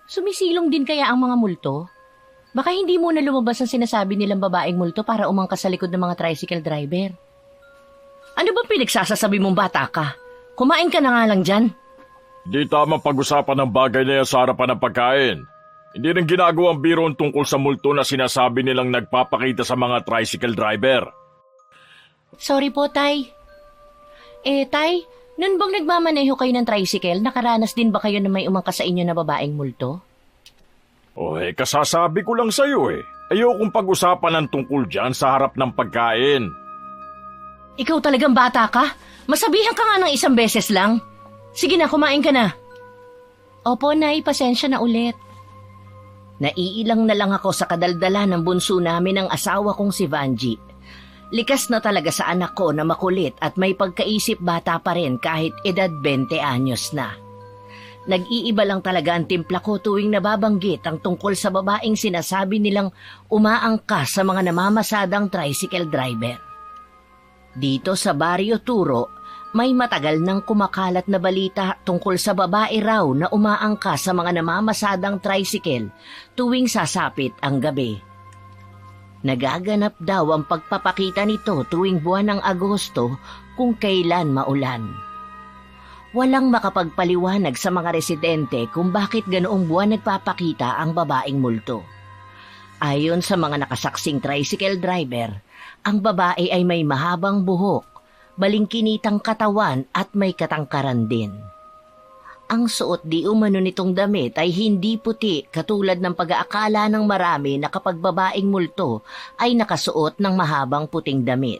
Sumisilong din kaya ang mga multo? Baka hindi muna lumabas ang sinasabi nilang babaeng multo para umangkas sa likod ng mga tricycle driver. Ano ba pinagsasasabi mong bata ka? Kumain ka na nga lang dyan. Di tama pag-usapan ng bagay na yan sa harapan ng pagkain. Hindi rin ginagawang biron tungkol sa multo na sinasabi nilang nagpapakita sa mga tricycle driver. Sorry po, Tay. Tay, nun bang nagmamaneho kayo ng tricycle, nakaranas din ba kayo na may umangkas sa inyo na babaeng multo? Kasasabi ko lang sa'yo eh. Ayokong pag-usapan ng tungkol dyan sa harap ng pagkain. Ikaw talagang bata ka? Masabihan ka nga ng isang beses lang. Sige na, kumain ka na. Opo, Nay, pasensya na ulit. Naiilang na lang ako sa kadaldala ng bunso namin ng asawa kong si Vanji. Likas na talaga sa anak ko na makulit at may pagkaisip bata pa rin kahit edad 20 anyos na. Nag-iiba lang talaga ang timpla ko tuwing nababanggit ang tungkol sa babaeng sinasabi nilang umaangkas sa mga namamasadang tricycle driver. Dito sa Barrio Turo, may matagal nang kumakalat na balita tungkol sa babae raw na umaangkas sa mga namamasadang tricycle tuwing sasapit ang gabi. Nagaganap daw ang pagpapakita nito tuwing buwan ng Agosto kung kailan maulan. Walang makapagpaliwanag sa mga residente kung bakit ganoong buwan nagpapakita ang babaeng multo. Ayon sa mga nakasaksing tricycle driver, ang babae ay may mahabang buhok, balingkinitang katawan at may katangkaran din. Ang suot di umano nitong damit ay hindi puti katulad ng pag-aakala ng marami na kapag babaeng multo ay nakasuot ng mahabang puting damit.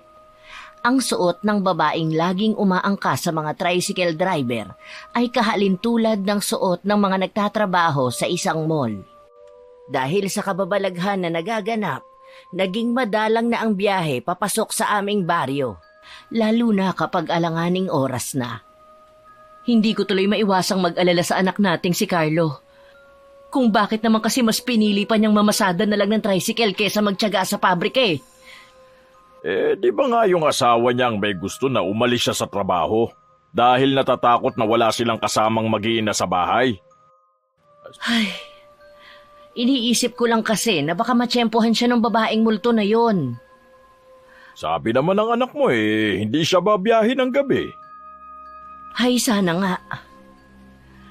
Ang suot ng babaeng laging umaangkas sa mga tricycle driver ay kahalintulad ng suot ng mga nagtatrabaho sa isang mall. Dahil sa kababalaghan na nagaganap, naging madalang na ang biyahe papasok sa aming baryo, lalo na kapag alanganing oras na. Hindi ko tuloy maiwasang mag-alala sa anak nating si Carlo. Kung bakit naman kasi mas pinili pa niyang mamasada na lang ng tricycle kesa magtiyaga sa pabrika eh. Di ba nga yung asawa niyang may gusto na umalis siya sa trabaho dahil natatakot na wala silang kasamang mag-iina sa bahay? Ay, iniisip ko lang kasi na baka matsyempohan siya ng babaeng multo na yon. Sabi naman ng anak mo hindi siya babiyahin ng gabi. Ay, sana nga.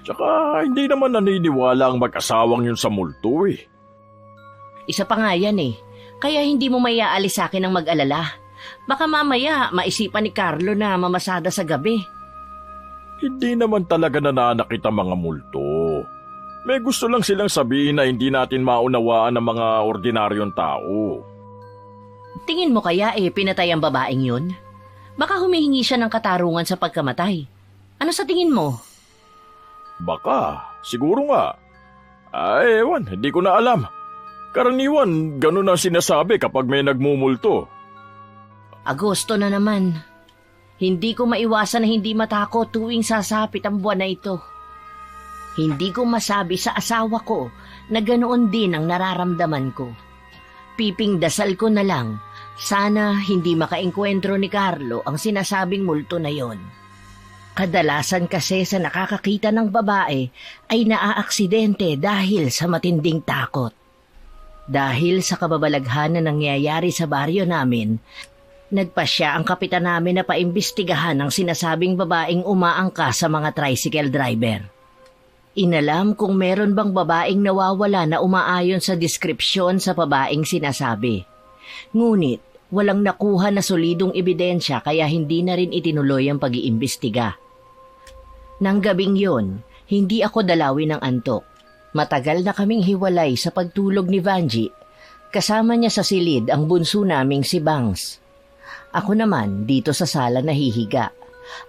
Tsaka hindi naman naniniwala ang mag-asawang yun sa multo eh. Isa pa nga yan eh. Kaya hindi mo maiaalis sa akin ng mag-alala. Baka mamaya maisipan ni Carlo na mamasada sa gabi. Hindi naman talaga nananakit ang mga multo. May gusto lang silang sabihin na hindi natin maunawaan ng mga ordinaryong tao. Tingin mo kaya pinatay ang babaeng yun? Baka humihingi siya ng katarungan sa pagkamatay. Ano sa tingin mo? Baka, siguro nga. Ewan, hindi ko na alam. Karaniwan, ganun ang sinasabi kapag may nagmumulto. Agosto na naman. Hindi ko maiwasan na hindi matakot tuwing sasapit ang buwan na ito. Hindi ko masabi sa asawa ko na ganoon din ang nararamdaman ko. Piping dasal ko na lang, sana hindi makaengkwentro ni Carlo ang sinasabing multo na yon. Kadalasan kasi sa nakakakita ng babae ay naaaksidente dahil sa matinding takot. Dahil sa kababalaghan na nangyayari sa baryo namin, nagpasya ang kapitan namin na paimbestigahan ang sinasabing babaeng umaangkas sa mga tricycle driver. Inalam kung meron bang babaeng nawawala na umaayon sa deskripsyon sa babaeng sinasabi. Ngunit walang nakuha na solidong ebidensya kaya hindi na rin itinuloy ang pag-iimbestiga. Nang gabing yon, hindi ako dalawin ng antok. Matagal na kaming hiwalay sa pagtulog ni Vanji. Kasama niya sa silid ang bunso naming si Bangs. Ako naman dito sa sala nahihiga.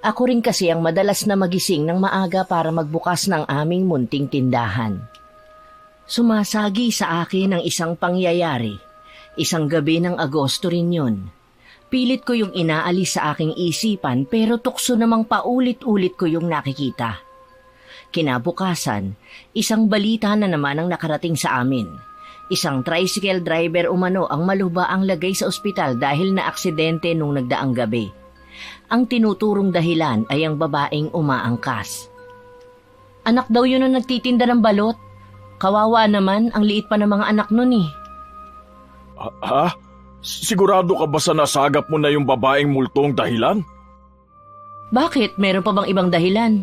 Ako rin kasi ang madalas na magising ng maaga para magbukas ng aming munting tindahan. Sumasagi sa akin ang isang pangyayari. Isang gabi ng Agosto rin yun. Pilit ko yung inaalis sa aking isipan pero tukso namang paulit-ulit ko yung nakikita. Kinabukasan, isang balita na naman ang nakarating sa amin. Isang tricycle driver umano ang malubaang lagay sa ospital dahil na aksidente nung nagdaang gabi. Ang tinuturong dahilan ay ang babaeng umaangkas. Anak daw yun ang nagtitinda ng balot. Kawawa naman, ang liit pa ng mga anak nun eh. Ha? Sigurado ka ba sa nasagap mo na yung babaeng multong dahilan? Bakit? Meron pa bang ibang dahilan?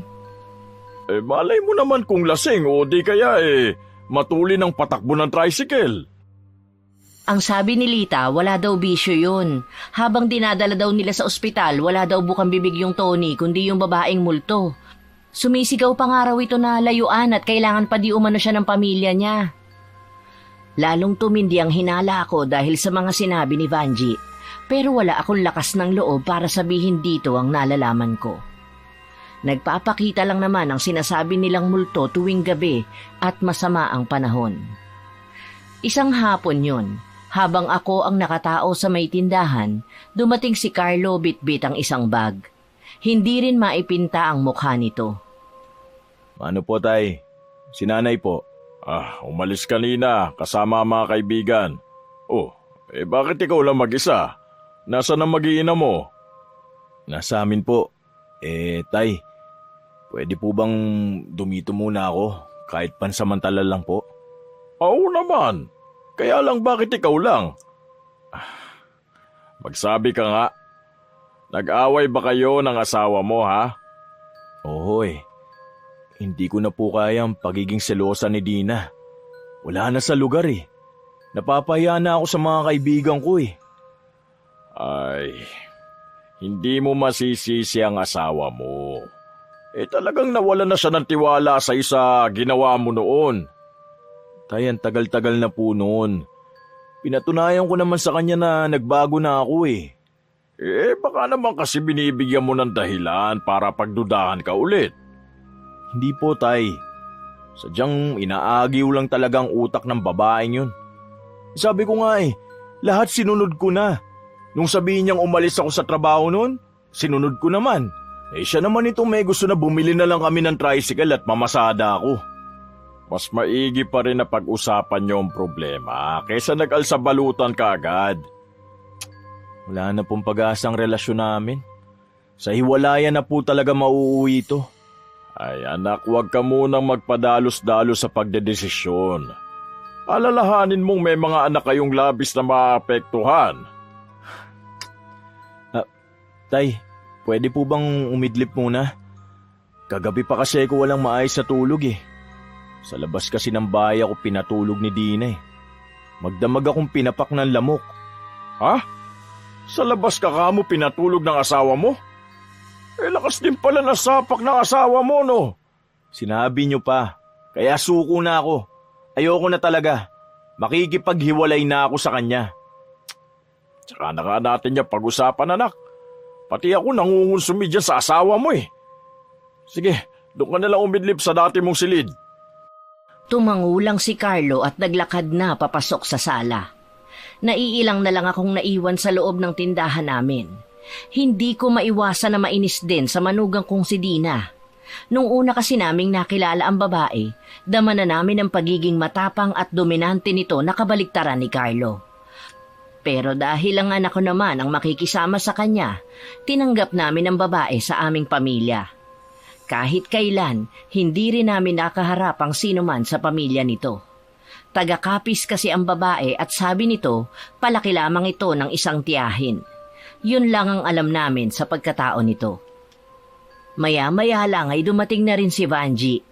Malay mo naman kung lasing o di kaya matuli ng patakbo ng tricycle. Ang sabi ni Lita, wala daw bisyo yun. Habang dinadala daw nila sa ospital, wala daw bukang bibig yung Tony, kundi yung babaeng multo. Sumisigaw pa nga raw ito na layuan at kailangan pa di umano siya ng pamilya niya. Lalong tumindi ang hinala ako dahil sa mga sinabi ni Vanji, pero wala akong lakas ng loob para sabihin dito ang nalalaman ko. Nagpapakita lang naman ang sinasabi nilang multo tuwing gabi at masama ang panahon. Isang hapon yun, habang ako ang nakatao sa may tindahan, dumating si Carlo bitbit ang isang bag. Hindi rin maipinta ang mukha nito. Ano po, tay? Si nanay po. Umalis kanina kasama ang mga kaibigan. Bakit ikaw lang mag-isa? Nasaan ang mag-iina mo? Nasa amin po. Tay, pwede po bang dumito muna ako kahit pansamantala lang po? Oo naman. Kaya lang bakit ikaw lang? Magsabi ka nga. Nag-away ba kayo ng asawa mo, ha? Oo Hindi ko na po kaya ang pagiging selosa ni Dina. Wala na sa lugar Napapahiya na ako sa mga kaibigan ko Ay, hindi mo masisisi ang asawa mo. Talagang nawala na siya ng tiwala sa ginawa mo noon. Tay, ang tagal-tagal na po noon. Pinatunayan ko naman sa kanya na nagbago na ako Baka naman kasi binibigyan mo ng dahilan para pagdudahan ka ulit. Hindi po, tay. Sadyang inaagiw lang talagang utak ng babaeng yun. Sabi ko nga lahat sinunod ko na. Nung sabihin niyang umalis ako sa trabaho noon, sinunod ko naman. Siya naman itong may gusto na bumili na lang kami ng tricycle at mamasada ako. Mas maigi pa rin na pag-usapan niyo ang problema kaysa nag-alsabalutan ka agad. Wala na pong pag-asang relasyon namin. Sa hiwalayan na po talaga mauuwi ito. Ay anak, huwag ka munang magpadalos-dalos sa pagdedesisyon. Alalahanin mong may mga anak kayong labis na maapektuhan. Tay, pwede po bang umidlip muna? Kagabi pa kasi ko walang maayos na tulog Sa labas kasi ng bahay ako pinatulog ni Dina Magdamag akong pinapak ng lamok. Ha? Sa labas ka mo pinatulog ng asawa mo? Lakas din pala na sapak ng asawa mo, no? Sinabi niyo pa, kaya suko na ako. Ayoko na talaga. Makikipaghiwalay na ako sa kanya. Tsaka na nga natin niya pag-usapan, anak. Pati ako nangungonsumi dyan sa asawa mo Sige, doon ka nalang umidlip sa dati mong silid. Tumangulang si Carlo at naglakad na papasok sa sala. Naiilang na lang akong naiwan sa loob ng tindahan namin. Hindi ko maiwasan na mainis din sa manugang kong si Dina. Nung una kasi naming nakilala ang babae, dama na namin ang pagiging matapang at dominante nito na kabaliktaran ni Carlo. Pero dahil ang anak ko naman ang makikisama sa kanya, tinanggap namin ang babae sa aming pamilya. Kahit kailan, hindi rin namin nakaharap ang sino man sa pamilya nito. Taga-kapis kasi ang babae at sabi nito, palaki lamang ito ng isang tiyahin. Yun lang ang alam namin sa pagkatao nito. Maya-maya lang ay dumating na rin si Vanji.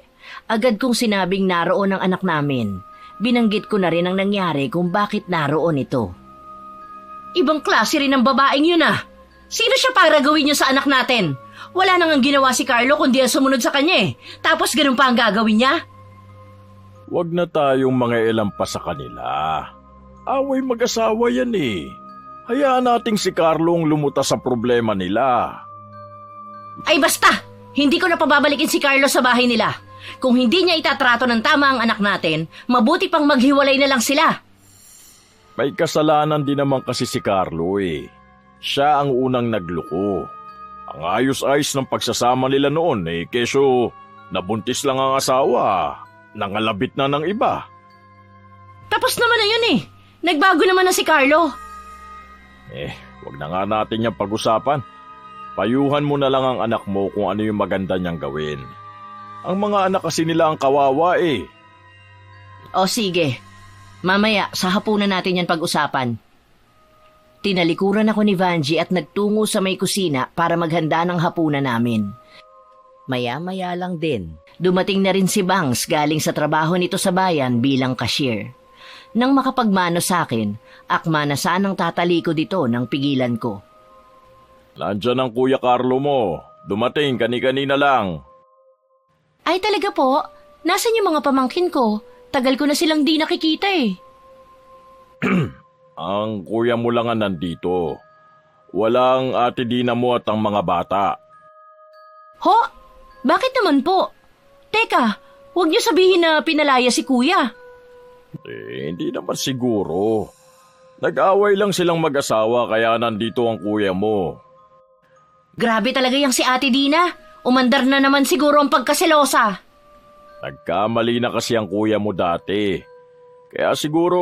Agad kong sinabing naroon ang anak namin. Binanggit ko na rin ang nangyari kung bakit naroon ito. Ibang klase rin ng babaeng yun Sino siya para gawin niyo sa anak natin? Wala nang ang ginawa si Carlo kundi ang sumunod sa kanya Tapos ganun pa ang gagawin niya? Huwag na tayong mga pa sa kanila. Away mag-asawa yan Hayaan nating si Carlo ang lumutas sa problema nila. Ay basta! Hindi ko na pababalikin si Carlo sa bahay nila. Kung hindi niya itatrato ng tama ang anak natin, mabuti pang maghiwalay na lang sila. May kasalanan din naman kasi si Carlo Siya ang unang nagloko. Ang ayos-ayos ng pagsasama nila noon keso nabuntis lang ang asawa, nangalabit na ng iba. Tapos naman na yun Nagbago naman na si Carlo. Wag na nga natin niyang pag-usapan. Payuhan mo na lang ang anak mo kung ano yung maganda niyang gawin. Ang mga anak kasi nila ang kawawa O sige, mamaya sa hapunan natin yan pag-usapan. Tinalikuran ako ni Vanji at nagtungo sa may kusina para maghanda ng hapunan namin. Maya-maya lang din, dumating na rin si Bangs galing sa trabaho nito sa bayan bilang cashier. Nang makapagmano sa akin, akma na sanang tataliko dito nang pigilan ko. Nandyan ang Kuya Carlo mo. Dumating kani-kanina lang. Ay talaga po? Nasaan yung mga pamangkin ko? Tagal ko na silang di nakikita eh. Ang kuya mo lang ang nandito. Walang ate Dina mo at ang mga bata. Ho? Bakit naman po? Teka, huwag niyo sabihin na pinalaya si kuya. Hindi naman siguro. Nag-away lang silang mag-asawa kaya nandito ang kuya mo. Grabe talaga yung si Ate Dina. Umandar na naman siguro ang pagkaselosa. Nagkamali na kasi ang kuya mo dati. Kaya siguro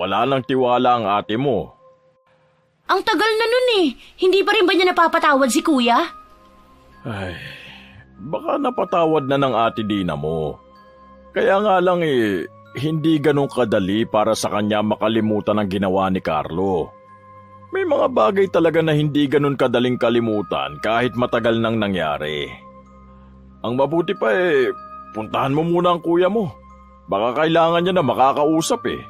wala nang tiwala ang ate mo. Ang tagal na nun eh. Hindi pa rin ba niya napapatawad si kuya? Ay, baka napatawad na ng ate Dina mo. Kaya nga lang hindi ganun kadali para sa kanya makalimutan ang ginawa ni Carlo. May mga bagay talaga na hindi ganun kadaling kalimutan kahit matagal nang nangyari. Ang mabuti pa puntahan mo muna ang kuya mo. Baka kailangan niya na makakausap eh.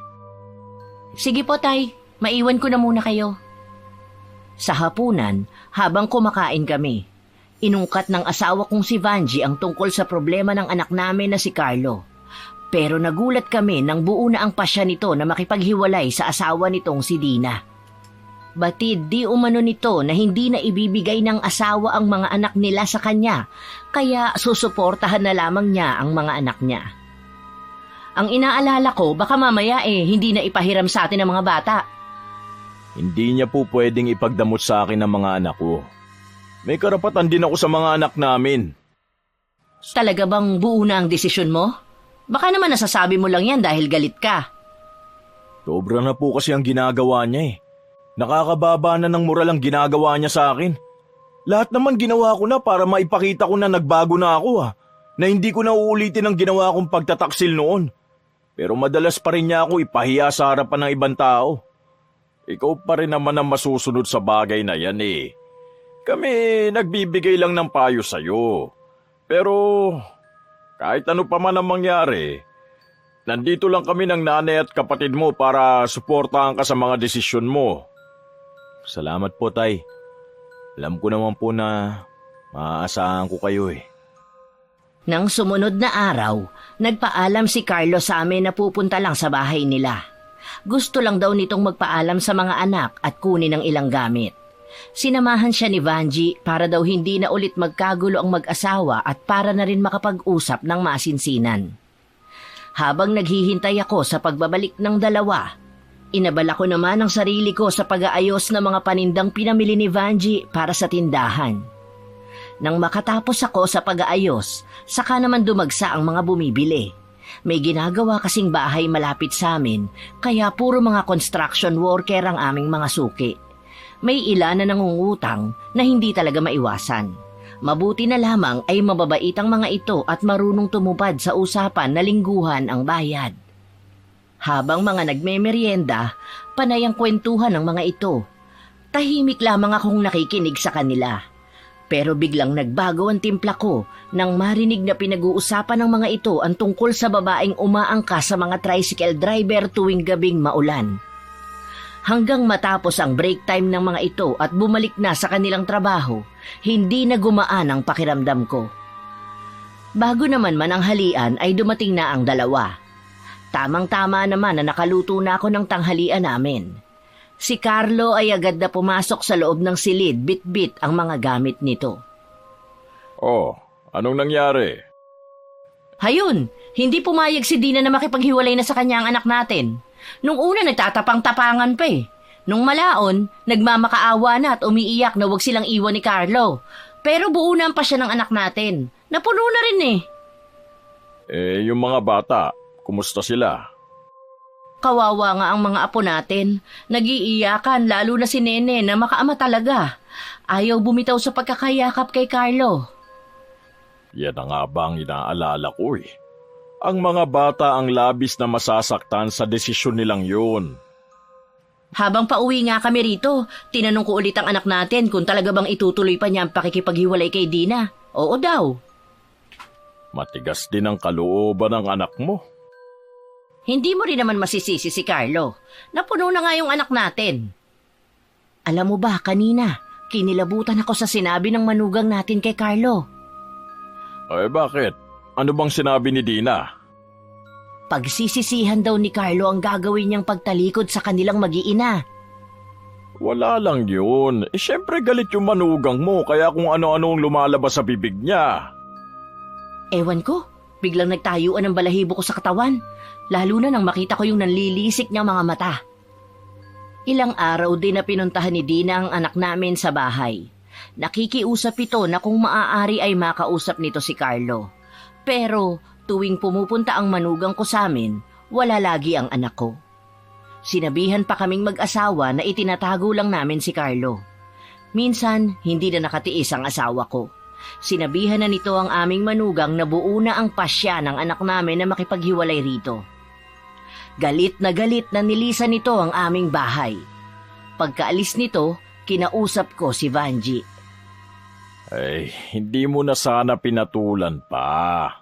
Sige po tay, maiwan ko na muna kayo. Sa hapunan, habang kumakain kami, inungkat ng asawa kong si Vanji ang tungkol sa problema ng anak namin na si Carlo. Pero nagulat kami nang buo na ang pasya nito na makipaghiwalay sa asawa nitong si Dina. Batid di umano nito na hindi na ibibigay ng asawa ang mga anak nila sa kanya, kaya susuportahan na lamang niya ang mga anak niya. Ang inaalala ko, baka mamaya hindi na ipahiram sa atin ng mga bata. Hindi niya po pwedeng ipagdamot sa akin ang mga anak ko. May karapatan din ako sa mga anak namin. Talaga bang buo na ang desisyon mo? Baka naman nasasabi mo lang yan dahil galit ka. Sobra na po kasi ang ginagawa niya eh. Nakakababa na ng moral ang ginagawa niya sa akin. Lahat naman ginawa ko na para maipakita ko na nagbago na ako na hindi ko na uulitin ang ginawa kong pagtataksil noon. Pero madalas pa rin niya ako ipahiya sa harapan ng ibang tao. Ikaw pa rin naman ang masusunod sa bagay na yan eh. Kami nagbibigay lang ng payo sa'yo. Pero kahit ano pa man ang mangyari, nandito lang kami ng nanay at kapatid mo para suportahan ka sa mga desisyon mo. Salamat po, Tay. Alam ko naman po na maaasahan ko kayo eh. Nang sumunod na araw, nagpaalam si Carlo sa amin na pupunta lang sa bahay nila. Gusto lang daw nitong magpaalam sa mga anak at kunin ang ilang gamit. Sinamahan siya ni Vanji para daw hindi na ulit magkagulo ang mag-asawa at para na rin makapag-usap ng masinsinan. Habang naghihintay ako sa pagbabalik ng dalawa, inabala ko naman ang sarili ko sa pag-aayos ng mga panindang pinamili ni Vanji para sa tindahan. Nang makatapos ako sa pag-aayos, saka naman dumagsa ang mga bumibili. May ginagawa kasing bahay malapit sa amin, kaya puro mga construction worker ang aming mga suki. May ilan na nangungutang na hindi talaga maiwasan. Mabuti na lamang ay mababait ang mga ito at marunong tumupad sa usapan na lingguhan ang bayad. Habang mga nagmemeryenda, panay ang kwentuhan ng mga ito. Tahimik lamang akong nakikinig sa kanila. Pero biglang nagbago ang timpla ko nang marinig na pinag-uusapan ng mga ito ang tungkol sa babaeng umaangka sa mga tricycle driver tuwing gabing maulan. Hanggang matapos ang break time ng mga ito at bumalik na sa kanilang trabaho, hindi na gumaan ang pakiramdam ko. Bago naman mananghalian ay dumating na ang dalawa. Tamang-tama naman na nakaluto na ako ng tanghalian namin. Si Carlo ay agad na pumasok sa loob ng silid, bit-bit ang mga gamit nito. Oh, anong nangyari? Hayun, hindi pumayag si Dina na makipaghiwalay na sa kanya ang anak natin. Nung una nagtatapang-tapangan pa eh. Nung malaon, nagmamakaawa na at umiiyak na wag silang iwan ni Carlo. Pero buo na ang pasya ng anak natin. Napuno na rin eh. Yung mga bata, kumusta sila? Kawawa nga ang mga apo natin. Nag-iiyakan lalo na si Nene na makaama talaga. Ayaw bumitaw sa pagkakayakap kay Carlo. Yan na nga ba ang inaalala ko eh. Ang mga bata ang labis na masasaktan sa desisyon nilang yun. Habang pauwi nga kami rito, tinanong ko ulit ang anak natin kung talaga bang itutuloy pa niya ang pakikipaghiwalay kay Dina. Oo daw. Matigas din ang kalooban ng anak mo. Hindi mo rin naman masisisi si Carlo. Napuno na nga yung anak natin. Alam mo ba, kanina, kinilabutan ako sa sinabi ng manugang natin kay Carlo. Ay bakit? Ano bang sinabi ni Dina? Pagsisisihan daw ni Carlo ang gagawin niyang pagtalikod sa kanilang mag-iina. Wala lang yun. Siyempre galit yung manugang mo kaya kung ano-ano ang lumalabas sa bibig niya. Ewan ko, biglang nagtayuan ang balahibo ko sa katawan. Lalo na nang makita ko yung nanlilisik niyang mga mata. Ilang araw din na pinuntahan ni Dina ang anak namin sa bahay. Nakikiusap ito na kung maaari ay makausap nito si Carlo. Pero tuwing pumupunta ang manugang ko sa amin, wala lagi ang anak ko. Sinabihan pa kaming mag-asawa na itinatago lang namin si Carlo. Minsan, hindi na nakatiis ang asawa ko. Sinabihan na nito ang aming manugang na buo na ang pasya ng anak namin na makipaghiwalay rito. Galit na nilisan nito ang aming bahay. Pagkaalis nito, kinausap ko si Vanji. Ay, hindi mo na sana pinatulan pa.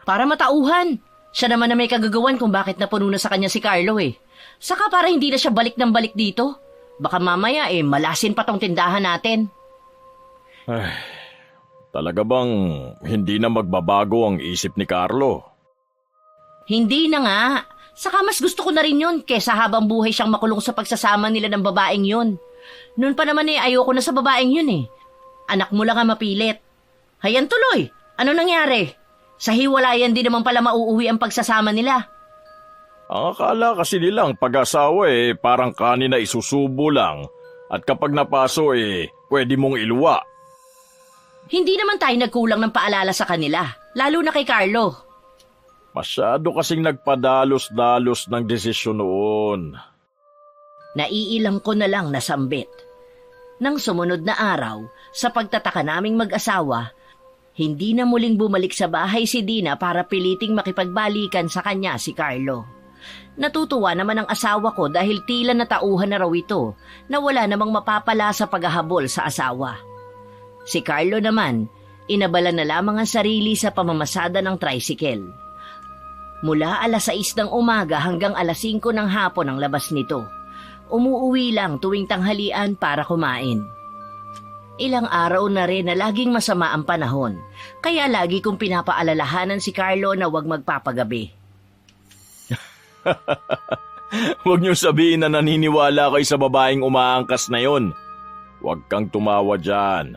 Para matauhan. Siya naman na may kagagawan kung bakit napuno na sa kanya si Carlo eh. Saka para hindi na siya balik ng balik dito. Baka mamaya malasin pa tong tindahan natin. Ay, talaga bang hindi na magbabago ang isip ni Carlo? Hindi na nga. Saka mas gusto ko na rin yun kesa habang buhay siyang makulong sa pagsasama nila ng babaeng yun. Noon pa naman ayoko na sa babaeng yun eh. Anak mo lang ang mapilit. Hayan tuloy. Ano nangyari? Sa hiwalayan din naman pala mauuwi ang pagsasama nila. Ang akala kasi nilang pag-asawa parang kanin na isusubo lang at kapag napaso pwede mong iluwa. Hindi naman tayo nagkulang ng paalala sa kanila, lalo na kay Carlo. Masyado kasing nagpadalos-dalos ng desisyon noon. Naiilang ko na lang nasambit. Nang sumunod na araw, sa pagtataka naming mag-asawa, hindi na muling bumalik sa bahay si Dina para piliting makipagbalikan sa kanya si Carlo. Natutuwa naman ang asawa ko dahil tila natauhan na raw ito na wala namang mapapala sa paghahabol sa asawa. Si Carlo naman, inabala na lamang ang sarili sa pamamasada ng tricycle. Mula alas 6 ng umaga hanggang alas 5 ng hapon ang labas nito. Umuuwi lang tuwing tanghalian para kumain. Ilang araw na rin na laging masama ang panahon, kaya lagi kong pinapaalalahanan si Carlo na huwag magpapagabi. Huwag niyo sabihin na naniniwala kayo sa babaeng umaangkas na yon. Huwag kang tumawa dyan.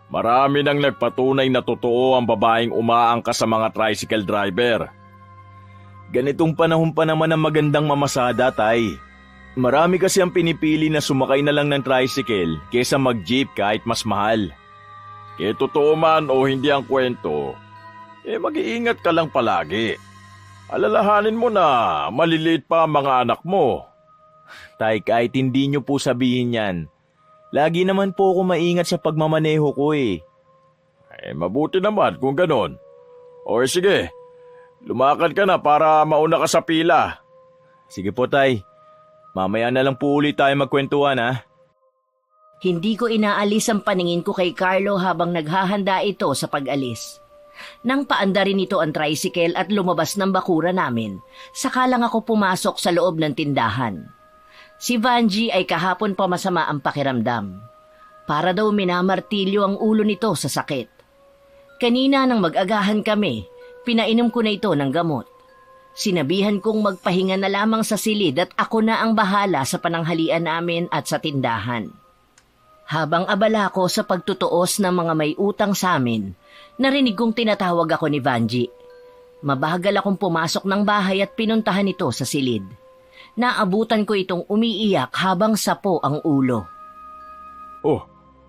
Marami nang nagpatunay na totoo ang babaeng umaangkas sa mga tricycle driver. Ganitong panahon pa naman ang magandang mamasada, tay. Marami kasi ang pinipili na sumakay na lang ng tricycle kesa mag-jeep kahit mas mahal. Kaya totoo man o hindi ang kwento, mag-iingat ka lang palagi. Alalahanin mo na maliliit pa ang mga anak mo. Tay, kahit hindi nyo po sabihin yan, lagi naman po ako maingat sa pagmamaneho ko eh. Mabuti naman kung ganon. O sige, lumakad ka na para mauna ka sa pila. Sige po, tay. Mamaya na lang po ulit tayo magkwentuhan, ha? Hindi ko inaalis ang paningin ko kay Carlo habang naghahanda ito sa pag-alis. Nang paanda rin ito ang tricycle at lumabas ng bakura namin, saka lang ako pumasok sa loob ng tindahan. Si Vanji ay kahapon pa masama ang pakiramdam. Para daw minamartilyo ang ulo nito sa sakit. Kanina nang mag-agahan kami, pinainom ko na ito ng gamot. Sinabihan kong magpahinga na lamang sa silid at ako na ang bahala sa pananghalian namin at sa tindahan. Habang abala ko sa pagtutuos ng mga may utang sa amin, narinig kong tinatawag ako ni Vanji. Mabagal akong pumasok ng bahay at pinuntahan ito sa silid. Naabutan ko itong umiiyak habang sapo ang ulo. Oh,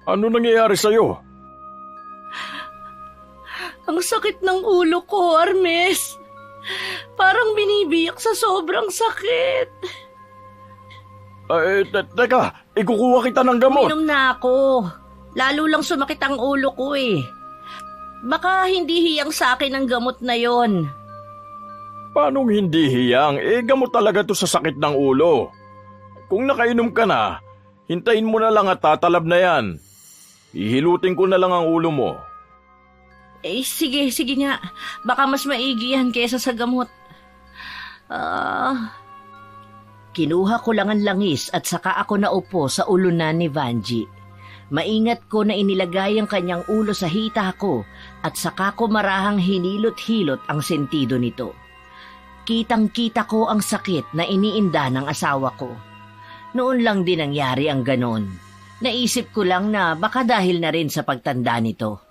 ano nangyayari sa'yo? Ang sakit ng ulo ko, Armes. Parang binibiyak sa sobrang sakit. Teka, ikukuha kita ng gamot. Uminom na ako. Lalo lang sumakit ang ulo ko eh. Baka hindi hiyang sa akin ang gamot na yon. Paanong hindi hiyang? Gamot talaga to sa sakit ng ulo. Kung nakainom ka na, hintayin mo na lang at tatalab na yan. Hihilutin ko na lang ang ulo mo. Sige nga. Baka mas maigi yan kaysa sa gamot. Kinuha ko lang ang langis at saka ako naupo sa ulunan ni Vanji. Maingat ko na inilagay ang kanyang ulo sa hita ko at saka ko marahang hinilot-hilot ang sentido nito. Kitang-kita ko ang sakit na iniinda ng asawa ko. Noon lang din nangyari ang ganon. Naisip ko lang na baka dahil na rin sa pagtanda nito.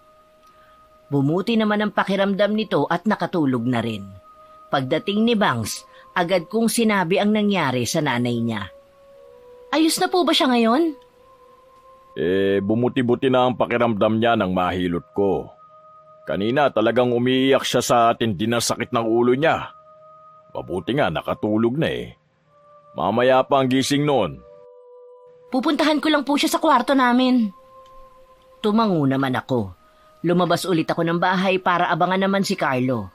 Bumuti naman ang pakiramdam nito at nakatulog na rin. Pagdating ni Bangs, agad kong sinabi ang nangyari sa nanay niya. Ayos na po ba siya ngayon? Bumuti-buti na ang pakiramdam niya nang mahilot ko. Kanina talagang umiiyak siya sa tindi ng sakit ng ulo niya. Mabuti nga nakatulog na eh. Mamaya pa ang gising noon. Pupuntahan ko lang po siya sa kwarto namin. Tumango naman ako. Lumabas ulit ako ng bahay para abangan naman si Carlo.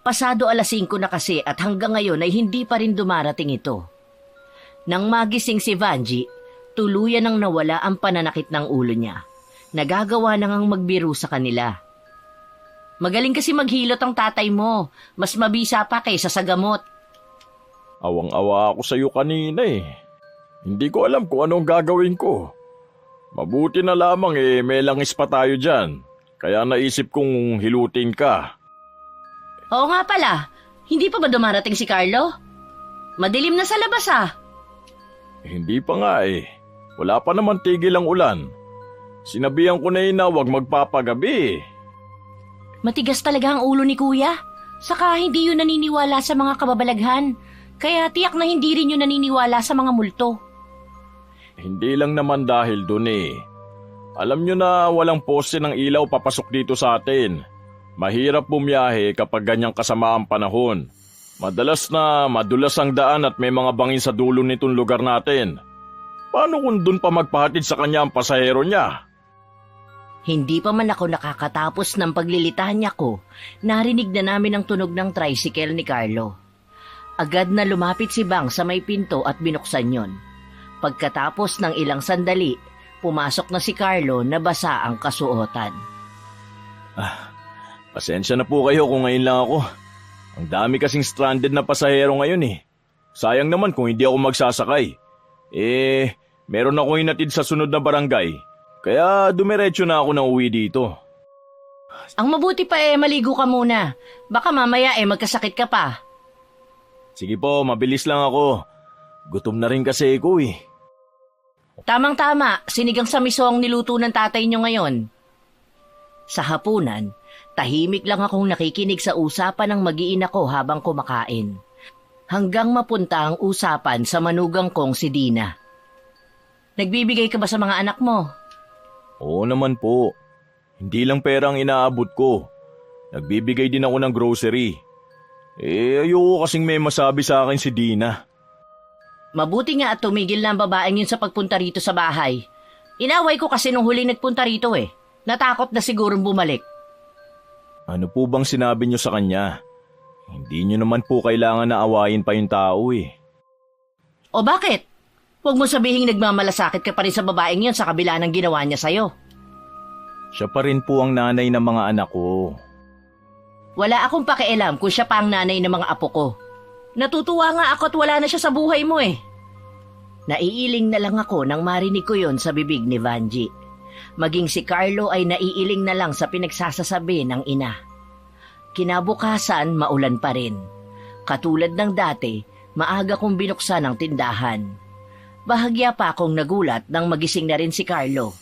Pasado 5:00 na kasi at hanggang ngayon ay hindi pa rin dumarating ito. Nang magising si Vanji, tuluyan nang nawala ang pananakit ng ulo niya. Nagagawa na ngang magbiro sa kanila. Magaling kasi maghilot ang tatay mo. Mas mabisa pa kaysa sa gamot. Awang-awa ako sa iyo kanina eh. Hindi ko alam kung anong gagawin ko. Mabuti na lamang may langis pa tayo dyan. Kaya naisip kong hilutin ka. Oo nga pala, hindi pa ba dumarating si Carlo? Madilim na sa labas Hindi pa nga eh. Wala pa naman tigil ang ulan. Sinabihan ko na na huwag magpapagabi. Matigas talaga ang ulo ni Kuya. Saka hindi yun naniniwala sa mga kababalaghan. Kaya tiyak na hindi rin yun naniniwala sa mga multo. Hindi lang naman dahil dun eh. Alam nyo na walang poste ng ilaw papasok dito sa atin. Mahirap bumiyahe kapag ganyang kasama ang panahon. Madalas na madulas ang daan at may mga bangin sa dulo nitong lugar natin. Paano kung dun pa magpahatid sa kanya ang pasahero niya? Hindi pa man ako nakakatapos ng paglilitahan niya ko, narinig na namin ang tunog ng tricycle ni Carlo. Agad na lumapit si Bang sa may pinto at binuksan yon. Pagkatapos ng ilang sandali, pumasok na si Carlo na basa ang kasuotan. Pasensya na po kayo kung ngayon lang ako. Ang dami kasing stranded na pasahero ngayon eh. Sayang naman kung hindi ako magsasakay. Meron akong hinatid sa sunod na barangay. Kaya dumiretso na ako na uwi dito. Ang mabuti pa maligo ka muna. Baka mamaya magkasakit ka pa. Sige po, mabilis lang ako. Gutom na rin kasi ako eh. Tamang-tama, sinigang sa miso ang niluto ng tatay niyo ngayon. Sa hapunan, tahimik lang akong nakikinig sa usapan ng mag-iina ko habang kumakain. Hanggang mapunta ang usapan sa manugang kong si Dina. Nagbibigay ka ba sa mga anak mo? Oo naman po. Hindi lang pera ang inaabot ko. Nagbibigay din ako ng grocery. Ayoko kasing may masabi sa akin si Dina. Mabuti nga at tumigil na ang babaeng yun sa pagpunta rito sa bahay. Inaway ko kasi nung huli nagpunta rito Natakot na sigurong bumalik. Ano po bang sinabi niyo sa kanya? Hindi niyo naman po kailangan na awayin pa yung tao O bakit? Huwag mo sabihing nagmamalasakit ka pa rin sa babaeng yun sa kabila ng ginawa niya sa'yo. Siya pa rin po ang nanay ng mga anak ko. Wala akong pakialam kung siya pa ang nanay ng mga apo ko. Natutuwa nga ako at wala na siya sa buhay mo Naiiling na lang ako nang marinig ko yon sa bibig ni Vanji. Maging si Carlo ay naiiling na lang sa pinagsasasabi ng ina. Kinabukasan, maulan pa rin. Katulad ng dati, maaga kong binuksan ang tindahan. Bahagya pa akong nagulat nang magising na rin si Carlo.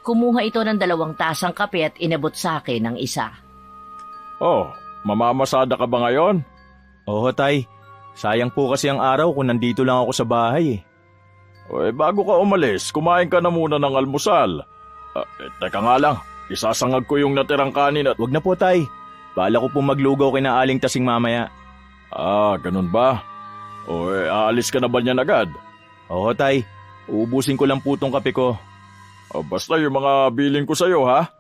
Kumuha ito ng 2 tasang kape at inabot sa akin ng isa. Oh, mamamasada ka ba ngayon? Oo, tay. Sayang po kasi ang araw kung nandito lang ako sa bahay Bago ka umalis, kumain ka na muna ng almusal. Teka nga lang, isasangag ko yung natirang kanin at... Wag na po, tay. Bala ko po maglugaw kay na Aling Tasing mamaya. Ganun ba? Aalis ka na ba niyan agad? Oo, tay. Uubusin ko lang po tong kape ko. Basta yung mga bilin ko sa'yo, ha?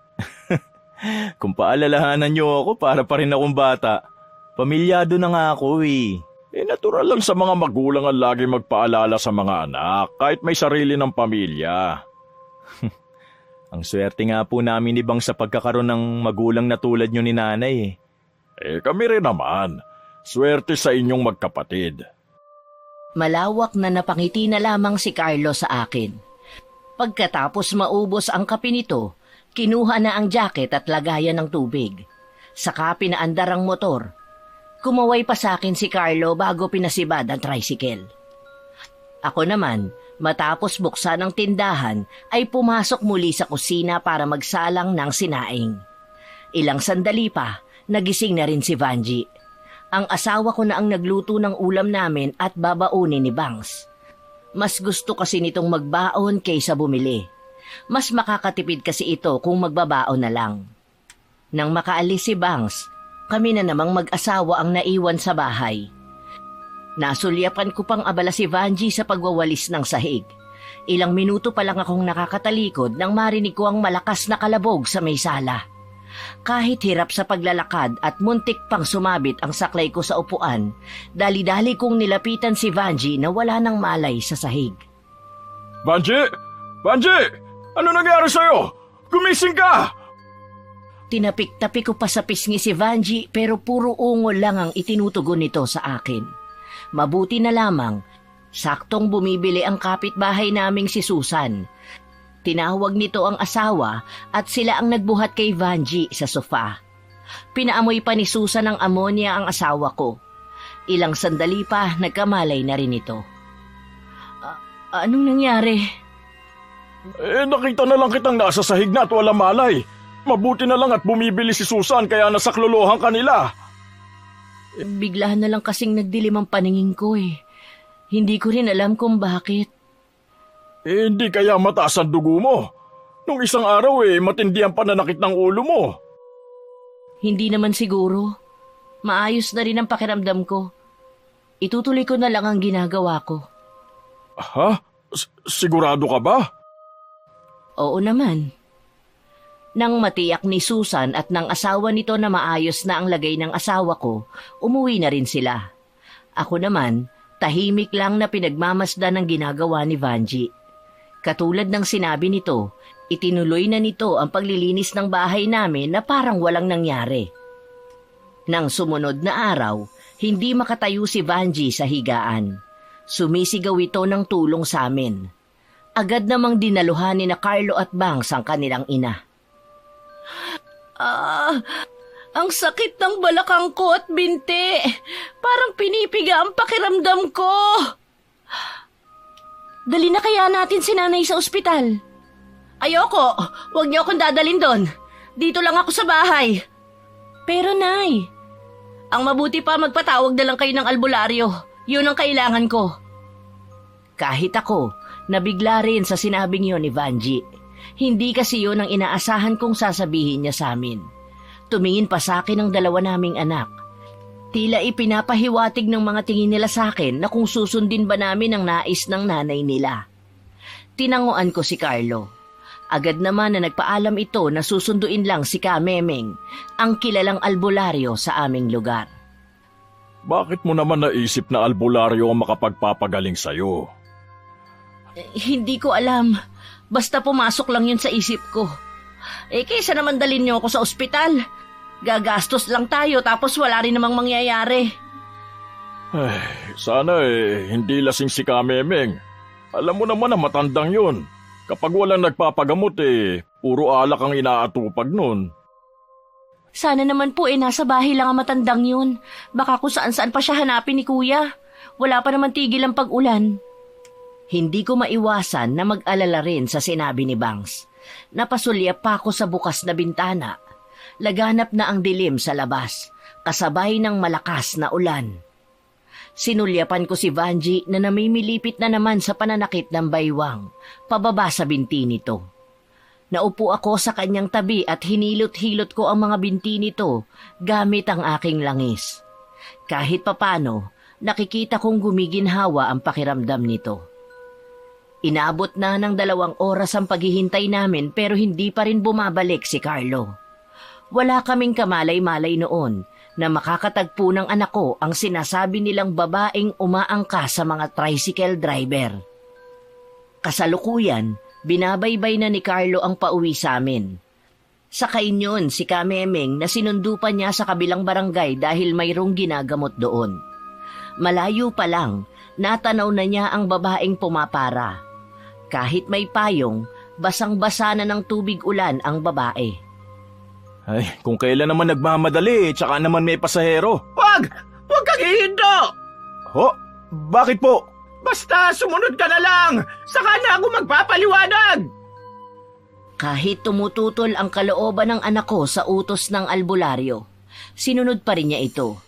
Kung paalalahanan niyo ako, para pa rin akong bata. Pamilyado na nga ako eh. Natural lang sa mga magulang ang lagi magpaalala sa mga anak kahit may sarili ng pamilya. Ang swerte nga po namin ni Bang sa pagkakaroon ng magulang na tulad nyo ni nanay eh. Kami rin naman. Swerte sa inyong magkapatid. Malawak na napangiti na lamang si Carlo sa akin. Pagkatapos maubos ang kape nito, kinuha na ang jacket at lagayan ng tubig. Saka pinaandar ang motor. Kumaway pa sa akin si Carlo bago pinasibad ang tricycle. Ako naman, matapos buksan ang tindahan, ay pumasok muli sa kusina para magsalang ng sinaing. Ilang sandali pa, nagising na rin si Vanji. Ang asawa ko na ang nagluto ng ulam namin at babaunin ni Bangs. Mas gusto kasi nitong magbaon kaysa bumili. Mas makakatipid kasi ito kung magbabaon na lang. Nang makaalis si Bangs, kami na namang mag-asawa ang naiwan sa bahay. Nasulyapan ko pang abala si Vanji sa pagwawalis ng sahig. Ilang minuto pa lang akong nakakatalikod nang marinig ko ang malakas na kalabog sa may sala. Kahit hirap sa paglalakad at muntik pang sumabit ang saklay ko sa upuan, dali-dali kong nilapitan si Vanji na wala nang malay sa sahig. Vanji! Vanji! Ano nangyari sa'yo? Gumising ka! Tinapik-tapik ko pa sa pisngi si Vanji pero puro ungol lang ang itinutugon nito sa akin. Mabuti na lamang, saktong bumibili ang kapitbahay naming si Susan. Tinawag nito ang asawa at sila ang nagbuhat kay Vanji sa sofa. Pinaamoy pa ni Susan ng amonia ang asawa ko. Ilang sandali pa nagkamalay na rin ito. Anong nangyari? Nakita na lang kitang nasa sahig na at walang malay. Mabuti na lang at bumibili si Susan kaya nasaklolohan kanila. Bigla na lang kasing nagdilim ang paningin ko eh. Hindi ko rin alam kung bakit. Hindi kaya mataas ang dugo mo. Nung isang araw matindi ang pananakit ng ulo mo. Hindi naman siguro. Maayos na rin ang pakiramdam ko. Itutuloy ko na lang ang ginagawa ko. Ha? Sigurado ka ba? Oo naman. Nang matiyak ni Susan at ng asawa nito na maayos na ang lagay ng asawa ko, umuwi na rin sila. Ako naman, tahimik lang na pinagmamasdan ng ginagawa ni Vanji. Katulad ng sinabi nito, itinuloy na nito ang paglilinis ng bahay namin na parang walang nangyari. Nang sumunod na araw, hindi makatayo si Vanji sa higaan. Sumisigaw ito ng tulong sa amin. Agad namang dinaluhan ni na Carlo at Bangs ang kanilang ina. Ang sakit ng balakang ko at binti. Parang pinipiga ang pakiramdam ko. Dali na kaya natin si nanay sa ospital. Ayoko, huwag niyo akong dadalhin doon. Dito lang ako sa bahay. Pero nay, ang mabuti pa magpatawag na lang kayo ng albularyo. Yun ang kailangan ko. Kahit ako, nabigla rin sa sinabing yun ni Vanji. Hindi kasi yun ang inaasahan kong sasabihin niya sa amin. Tumingin pa sa akin ang dalawa naming anak. Tila ipinapahiwatig ng mga tingin nila sa akin na kung susundin ba namin ang nais ng nanay nila. Tinanguan ko si Carlo. Agad naman na nagpaalam ito na susunduin lang si Kamemeng, ang kilalang albularyo sa aming lugar. Bakit mo naman naisip na albularyo ang makapagpapagaling sa'yo? Hindi ko alam. Basta pumasok lang yun sa isip ko. Kaysa naman dalhin niyo ako sa ospital. Gagastos lang tayo tapos wala rin namang mangyayari. Sana hindi lasing si Kamemeng. Alam mo naman na matandang yun. Kapag walang nagpapagamot puro alak ang inaatupag nun. Sana naman po nasa bahay lang ang matandang yun. Baka kung saan-saan pa siya hanapin ni Kuya. Wala pa naman tigil ang pag-ulan. Hindi ko maiwasan na mag-alala rin sa sinabi ni Bangs. Napasulyap pa ako sa bukas na bintana. Laganap na ang dilim sa labas, kasabay ng malakas na ulan. Sinulyapan ko si Vanji na namimilipit na naman sa pananakit ng baywang, pababa sa binti nito. Naupo ako sa kanyang tabi at hinilot-hilot ko ang mga binti nito gamit ang aking langis. Kahit papano, nakikita kong gumiginhawa ang pakiramdam nito. Inabot na ng 2 oras ang paghihintay namin pero hindi pa rin bumabalik si Carlo. Wala kaming kamalay-malay noon na makakatagpo ng anak ko ang sinasabi nilang babaeng umaangka sa mga tricycle driver. Kasalukuyan, binabaybay na ni Carlo ang pauwi sa amin. Sakay niyon si Kamemeng na sinundo pa niya sa kabilang barangay dahil mayroong ginagamot doon. Malayo pa lang, natanaw na niya ang babaeng pumapara. Kahit may payong, basang-basa na ng tubig ulan ang babae. Ay, kung kailan naman nagmamadali, tsaka naman may pasahero. Wag! Huwag kang hihinto! Ho? Bakit po? Basta sumunod ka na lang! Saka na ako magpapaliwanag! Kahit tumututol ang kalooban ng anak ko sa utos ng albularyo, sinunod pa rin niya ito.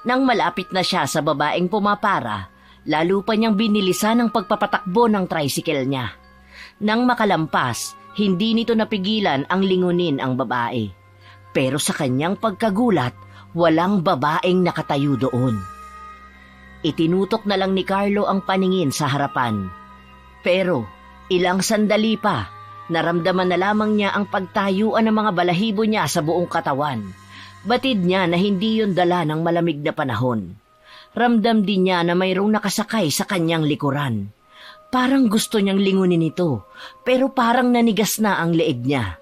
Nang malapit na siya sa babaeng pumapara, lalo pa niyang binilisan ang pagpapatakbo ng tricycle niya. Nang makalampas, hindi nito napigilan ang lingunin ang babae. Pero sa kanyang pagkagulat, walang babaeng nakatayo doon. Itinutok na lang ni Carlo ang paningin sa harapan. Pero ilang sandali pa, naramdaman na lamang niya ang pagtayuan ng mga balahibo niya sa buong katawan. Batid niya na hindi yun dala ng malamig na panahon. Ramdam din niya na mayroong nakasakay sa kanyang likuran. Parang gusto niyang lingunin ito, pero parang nanigas na ang leeg niya.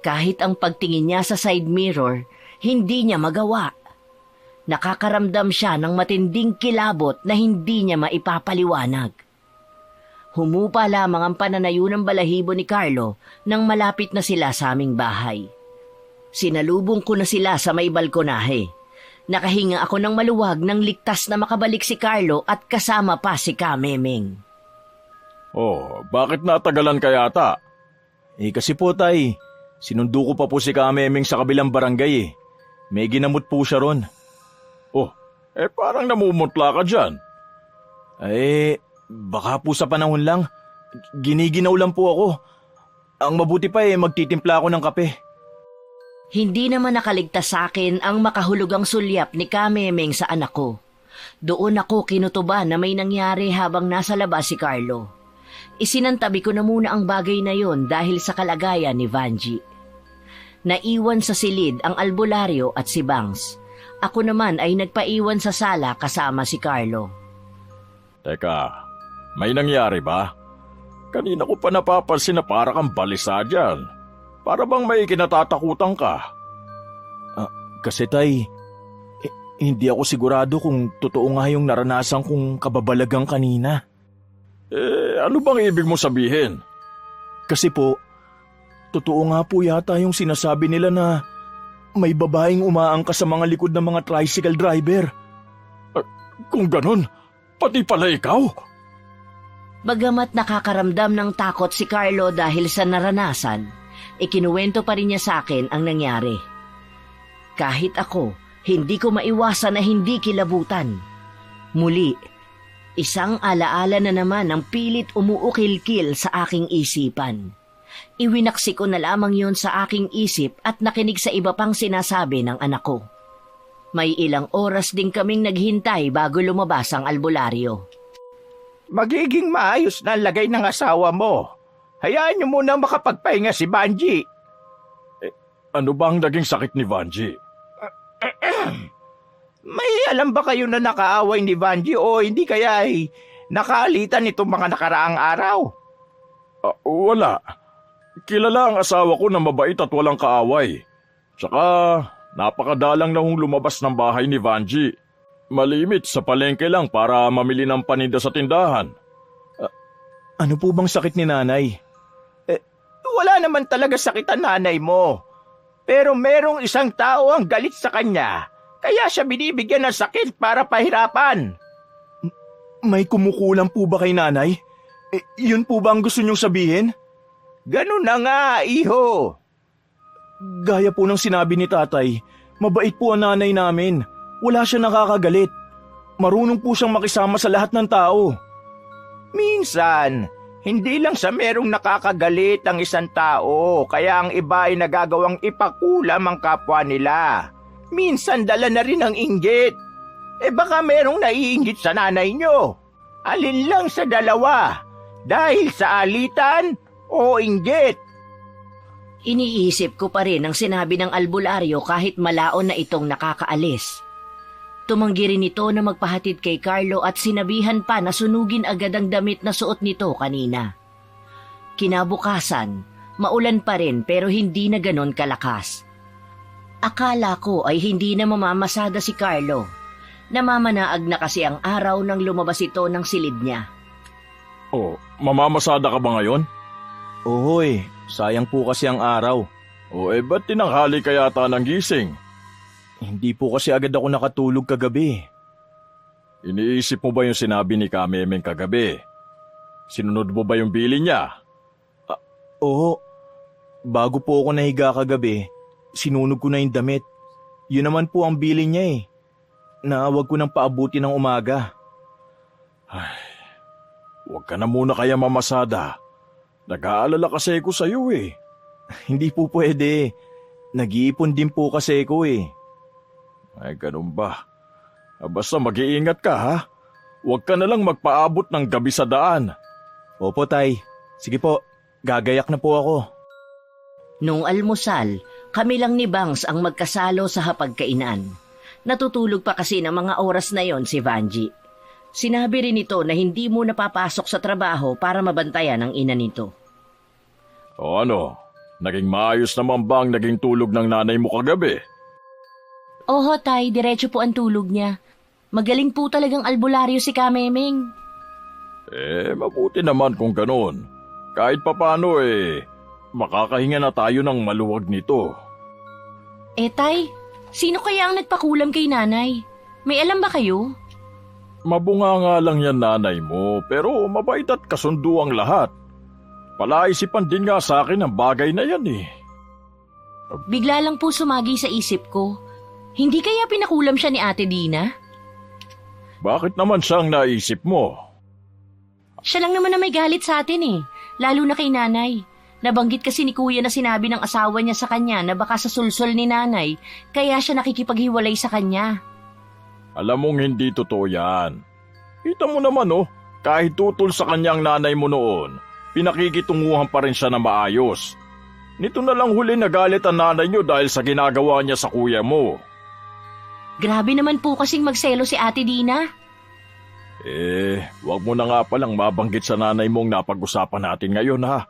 Kahit ang pagtingin niya sa side mirror, hindi niya magawa. Nakakaramdam siya ng matinding kilabot na hindi niya maipapaliwanag. Humupa lamang ang pananayo ng balahibo ni Carlo nang malapit na sila sa aming bahay. Sinalubong ko na sila sa may balkonahe. Nakahinga ako ng maluwag nang ligtas na makabalik si Carlo at kasama pa si Kamemeng. Oh, bakit natagalan ka yata? Kasi po tay, sinundo ko pa po si Kamemeng sa kabilang barangay eh. May ginamot po siya ron. Oh, parang namumutla ka dyan. Baka po sa panahon lang. Giniginaw lang po ako. Ang mabuti pa magtitimpla ako ng kape. Hindi naman nakaligtas sa akin ang makahulugang sulyap ni Kamemeng sa anak ko. Doon ako kinutuban na may nangyari habang nasa labas si Carlo. Isinantabi ko na muna ang bagay na yon dahil sa kalagayan ni Vanji. Naiwan sa silid ang albularyo at si Bangs. Ako naman ay nagpaiwan sa sala kasama si Carlo. Teka, may nangyari ba? Kanina ko pa napapansin na para kang balisa dyan. Para bang may kinatatakutan ka? Kasi tay, hindi ako sigurado kung totoo nga yung naranasan kong kababalagang kanina. Ano bang ibig mo sabihin? Kasi po, totoo nga po yata yung sinasabi nila na may babaeng umaangka sa mga likod ng mga tricycle driver. Kung ganun, pati pala ikaw? Bagamat nakakaramdam ng takot si Carlo dahil sa naranasan, ikinuwento pa rin niya sa akin ang nangyari. Kahit ako, hindi ko maiwasan na hindi kilabutan. Muli, isang alaala na naman ang pilit umuukil-kil sa aking isipan. Iwinaksi ko na lamang yon sa aking isip at nakinig sa iba pang sinasabi ng anak ko. May ilang oras din kaming naghintay bago lumabas ang albularyo. Magiging maayos na ang lagay ng asawa mo. Hayaan niyo muna makapagpahinga si Vanji. Ano ba ang naging sakit ni Vanji? May alam ba kayo na nakaaway ni Vanji o hindi kaya nakaalitan itong mga nakaraang araw? Wala. Kilala ang asawa ko na mabait at walang kaaway. Tsaka napakadalang na hong lumabas ng bahay ni Vanji. Malimit sa palengke lang para mamili ng paninda sa tindahan. Ano po bang sakit ni nanay? Wala naman talaga sakit ang nanay mo. Pero merong isang tao ang galit sa kanya. Kaya siya binibigyan ng sakit para pahirapan. May kumukulang po ba kay nanay? Yun po ba ang gusto niyong sabihin? Ganun na nga, iho. Gaya po ng sinabi ni tatay, mabait po ang nanay namin. Wala siya nakakagalit. Marunong po siyang makisama sa lahat ng tao. Minsan, hindi lang sa merong nakakagalit ang isang tao, kaya ang iba ay nagagawang ipakulam ang kapwa nila. Minsan dala na rin ang inggit. Baka merong naiinggit sa nanay nyo. Alin lang sa dalawa? Dahil sa alitan o inggit? Iniisip ko pa rin ang sinabi ng albularyo kahit malaon na itong nakakaalis. Tumanggi rin ito na magpahatid kay Carlo at sinabihan pa na sunugin agad ang damit na suot nito kanina. Kinabukasan, maulan pa rin pero hindi na ganon kalakas. Akala ko ay hindi na mamamasada si Carlo. Namamanaag na kasi ang araw nang lumabas ito ng silid niya. Oh, mamamasada ka ba ngayon? Oo sayang po kasi ang araw. O ba't tinanghali ka yata ng gising? Hindi po kasi agad ako nakatulog kagabi. Iniisip mo ba yung sinabi ni Kamemeng kagabi? Sinunod mo ba yung bili niya? Oo, bago po ako nahiga kagabi, sinunog ko na yung damit. Yun naman po ang bili niya eh. Naawag ko ng paabuti ng umaga. Huwag ka na muna kaya mamasada. Nag-aalala kasi ko sa'yo eh. Hindi po pwede. Nag-iipon din po kasi ko eh. Ay, ganun ba? Basta mag-iingat ka ha. Huwag ka na lang magpaabot ng gabi sa daan. Opo tay. Sige po, gagayak na po ako. Nung almusal, kami lang ni Bangs ang magkasalo sa hapagkainan. Natutulog pa kasi ng mga oras na yon si Vanji. Sinabi rin ito na hindi mo napapasok sa trabaho para mabantayan ang ina nito. O ano, naging maayos naman ba ang naging tulog ng nanay mo kagabi? Oho tay, diretso po ang tulog niya. Magaling po talagang albularyo si Kamemeng. Mabuti naman kung ganoon. Kahit papano makakahinga na tayo ng maluwag nito. Tay, sino kaya ang nagpakulam kay nanay? May alam ba kayo? Mabunga nga lang yan nanay mo, pero mabait at kasundo ang lahat. Palaisipan din nga sa akin ang bagay na yan eh. Bigla lang po sumagi sa isip ko. Hindi kaya pinakulam siya ni Ate Dina? Bakit naman siyang naisip mo? Siya lang naman na may galit sa atin eh, lalo na kay nanay. Nabanggit kasi ni kuya na sinabi ng asawa niya sa kanya na baka sa sulsol ni nanay, kaya siya nakikipaghiwalay sa kanya. Alam mong hindi totoo yan. Kita mo naman kahit tutol sa kanyang nanay mo noon, pinakikitunguhan pa rin siya na maayos. Nito na lang huli nagalit ang nanay niyo dahil sa ginagawa niya sa kuya mo. Grabe naman po kasing magselo si Ate Dina. Wag mo na nga palang mabanggit sa nanay mong napag-usapan natin ngayon ha.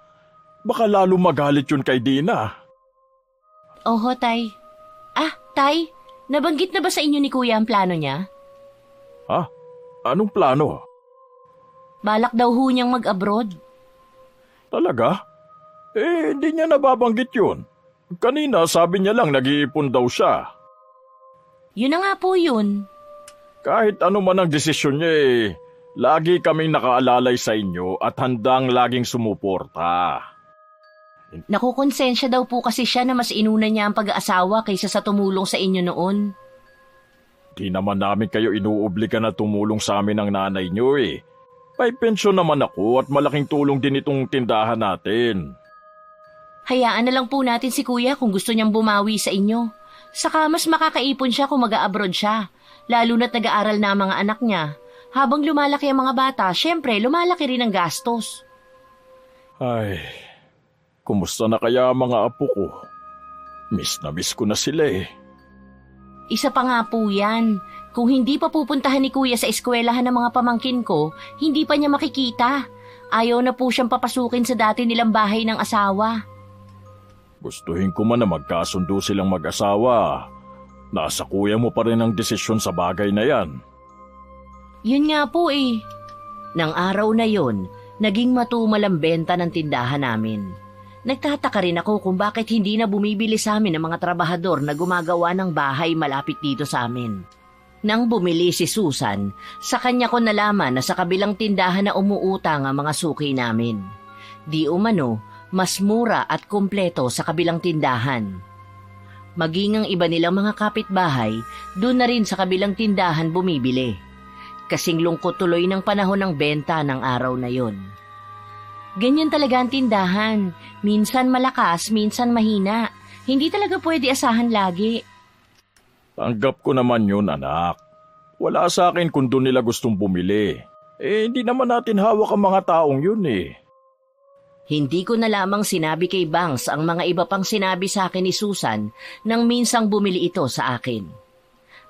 Baka lalo magalit yun kay Dina. Oho, tay. Tay, nabanggit na ba sa inyo ni kuya ang plano niya? Ha? Anong plano? Balak daw ho niyang mag-abroad. Talaga? Hindi niya nababanggit yun. Kanina sabi niya lang nag-iipon daw siya. Yun na nga po yun. Kahit ano man ang desisyon niya lagi kaming nakaalalay sa inyo at handang laging sumuporta. Nakukonsensya daw po kasi siya na mas inuna niya ang pag-aasawa kaysa sa tumulong sa inyo noon. Di naman namin kayo inuobliga na tumulong sa amin ng nanay niyo May pensyon naman ako at malaking tulong din itong tindahan natin. Hayaan na lang po natin si kuya kung gusto niyang bumawi sa inyo. Saka mas makakaipon siya kung mag-a-abroad siya, lalo na't nag-aaral na ang mga anak niya. Habang lumalaki ang mga bata, syempre lumalaki rin ang gastos. Ay, kumusta na kaya ang mga apo ko? Miss na miss ko na sila Isa pa nga po yan. Kung hindi pa pupuntahan ni kuya sa eskwelahan ng mga pamangkin ko, hindi pa niya makikita. Ayaw na po siyang papasukin sa dati nilang bahay ng asawa. Gustuhin ko man na magkasundo silang mag-asawa. Nasa kuya mo pa rin ang desisyon sa bagay na yan. Yun nga po Nang araw na yon, naging matumal ang benta ng tindahan namin. Nagtataka rin ako kung bakit hindi na bumibili sa amin ang mga trabahador na gumagawa ng bahay malapit dito sa amin. Nang bumili si Susan, sa kanya ko nalaman na sa kabilang tindahan na umuutang ang mga suki namin. Di umano, mas mura at kumpleto sa kabilang tindahan. Maging ang iba nilang mga kapitbahay, doon na rin sa kabilang tindahan bumibili. Kasing lungkot tuloy ng panahon ng benta ng araw na yon. Ganyan talaga ang tindahan. Minsan malakas, minsan mahina. Hindi talaga pwede asahan lagi. Tanggap ko naman yun, anak. Wala sa akin kung doon nila gustong bumili. Hindi naman natin hawak ang mga taong yun Hindi ko na lamang sinabi kay Bangs ang mga iba pang sinabi sa akin ni Susan nang minsang bumili ito sa akin.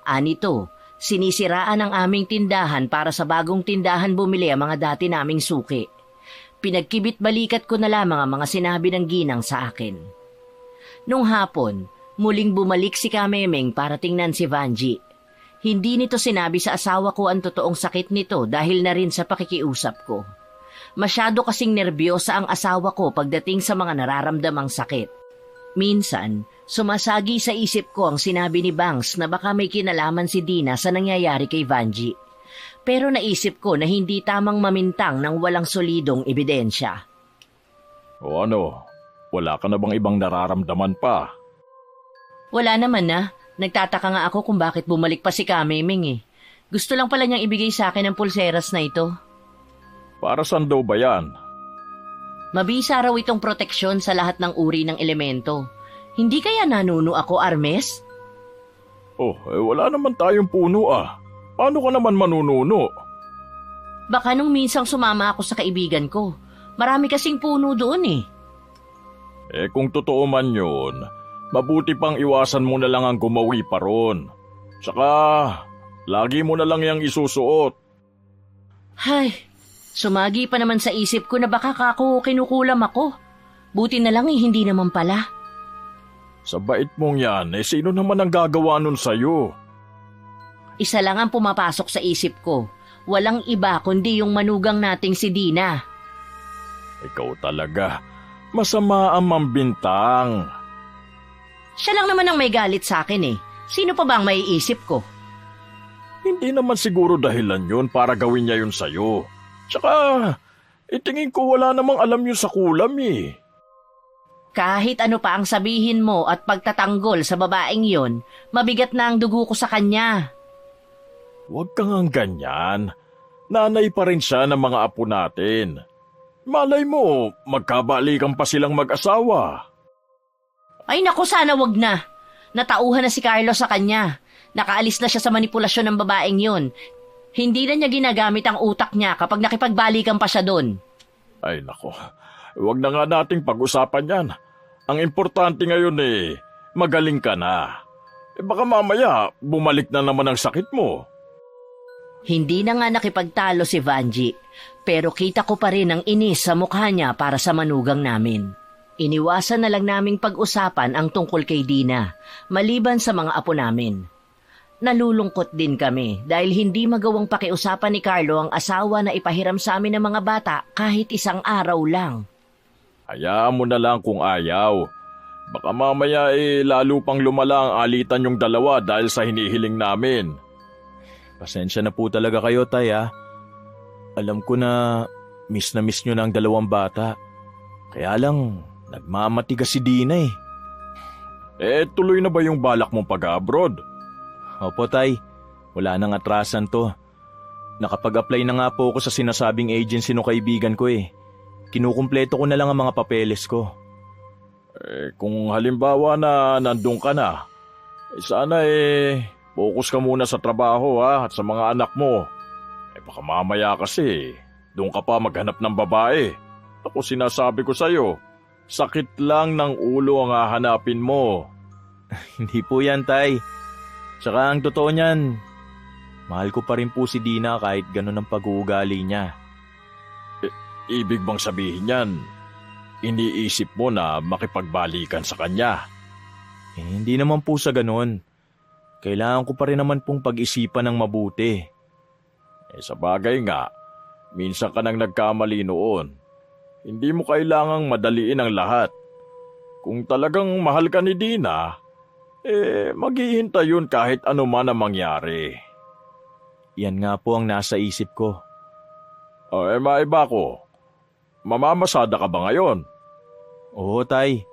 Anito, sinisiraan ang aming tindahan para sa bagong tindahan bumili ang mga dati naming suki. Pinagkibit-balikat ko na lamang ang mga sinabi ng ginang sa akin. Nung hapon, muling bumalik si Kamemeng para tingnan si Vanji. Hindi nito sinabi sa asawa ko ang totoong sakit nito dahil na rin sa pakikiusap ko. Masyado kasing nerbiyosa ang asawa ko pagdating sa mga nararamdamang sakit. Minsan, sumasagi sa isip ko ang sinabi ni Bangs na baka may kinalaman si Dina sa nangyayari kay Vanji. Pero naisip ko na hindi tamang mamintang ng walang solidong ebidensya. O ano, wala ka na bang ibang nararamdaman pa? Wala naman na. Nagtataka nga ako kung bakit bumalik pa si Kamemeng eh. Gusto lang pala niyang ibigay sa akin ang pulseras na ito. Para saan daw ba yan? Mabisa raw itong proteksyon sa lahat ng uri ng elemento. Hindi kaya nanuno ako, Armes? Oh, wala naman tayong puno ah. Paano ka naman manununo? Baka nung minsang sumama ako sa kaibigan ko. Marami kasing puno doon eh. Kung totoo man yun, mabuti pang iwasan mo na lang ang gumawi pa ron. Saka, lagi mo na lang yang isusuot. Hay, sumagi pa naman sa isip ko na baka kako kinukulam ako. Buti na lang hindi naman pala. Sa bait mong yan, sino naman ang gagawa nun sa'yo? Isa lang ang pumapasok sa isip ko. Walang iba kundi yung manugang nating si Dina. Ikaw talaga, masama ang mambintang. Siya lang naman ang may galit sa akin eh. Sino pa ba ang maiisip ko? Hindi naman siguro dahilan yun para gawin niya yun sa'yo. Tsaka, itingin ko wala namang alam yun sa kulam eh. Kahit ano pa ang sabihin mo at pagtatanggol sa babaeng yon, mabigat na ang dugo ko sa kanya. Huwag kang ang ganyan. Nanay pa rin siya ng mga apo natin. Malay mo, magkabalikan pa silang mag-asawa. Ay naku, sana wag na. Natauhan na si Carlos sa kanya. Nakaalis na siya sa manipulasyon ng babaeng yon. Hindi na niya ginagamit ang utak niya kapag nakipagbalikan pa siya doon. Ay nako, huwag na nga nating pag-usapan yan. Ang importante ngayon magaling ka na. Baka mamaya, bumalik na naman ang sakit mo. Hindi na nga nakipagtalo si Vanji, pero kita ko pa rin ang inis sa mukha niya para sa manugang namin. Iniwasan na lang naming pag-usapan ang tungkol kay Dina, maliban sa mga apo namin. Nalulungkot din kami dahil hindi magawang pakiusapan ni Carlo ang asawa na ipahiram sa amin ng mga bata kahit isang araw lang. Hayaan mo na lang kung ayaw. Baka mamaya lalo pang lumala ang alitan yung dalawa dahil sa hinihiling namin. Pasensya na po talaga kayo, Tay, ha? Alam ko na miss nyo na ang dalawang bata. Kaya lang, nagmamatigas si Dina eh. Tuloy na ba yung balak mong pag-abroad? Opo, Tay. Wala nang atrasan to. Nakapag-apply na nga po ako sa sinasabing agency ng kaibigan ko eh. Kinukumpleto ko na lang ang mga papeles ko. Kung halimbawa na nandun ka na, sana focus ka muna sa trabaho at sa mga anak mo. Baka mamaya kasi, doon ka pa maghanap ng babae. Ako sinasabi ko sa'yo, sakit lang ng ulo ang hahanapin mo. Hindi po yan, Tay. Tsaka ang totoo niyan, mahal ko pa rin po si Dina kahit ganun ang pag-uugali niya. Ibig bang sabihin yan, iniisip mo na makipagbalikan sa kanya? Hindi naman po sa ganun. Kailangan ko pa rin naman pong pag-isipan ng mabuti. Sa bagay nga, minsan ka nang nagkamali noon. Hindi mo kailangang madaliin ang lahat. Kung talagang mahal ka ni Dina, maghihintay yun kahit ano man ang mangyari. Yan nga po ang nasa isip ko. Maiba ko. Mamamasada ka ba ngayon? Oo, Tay.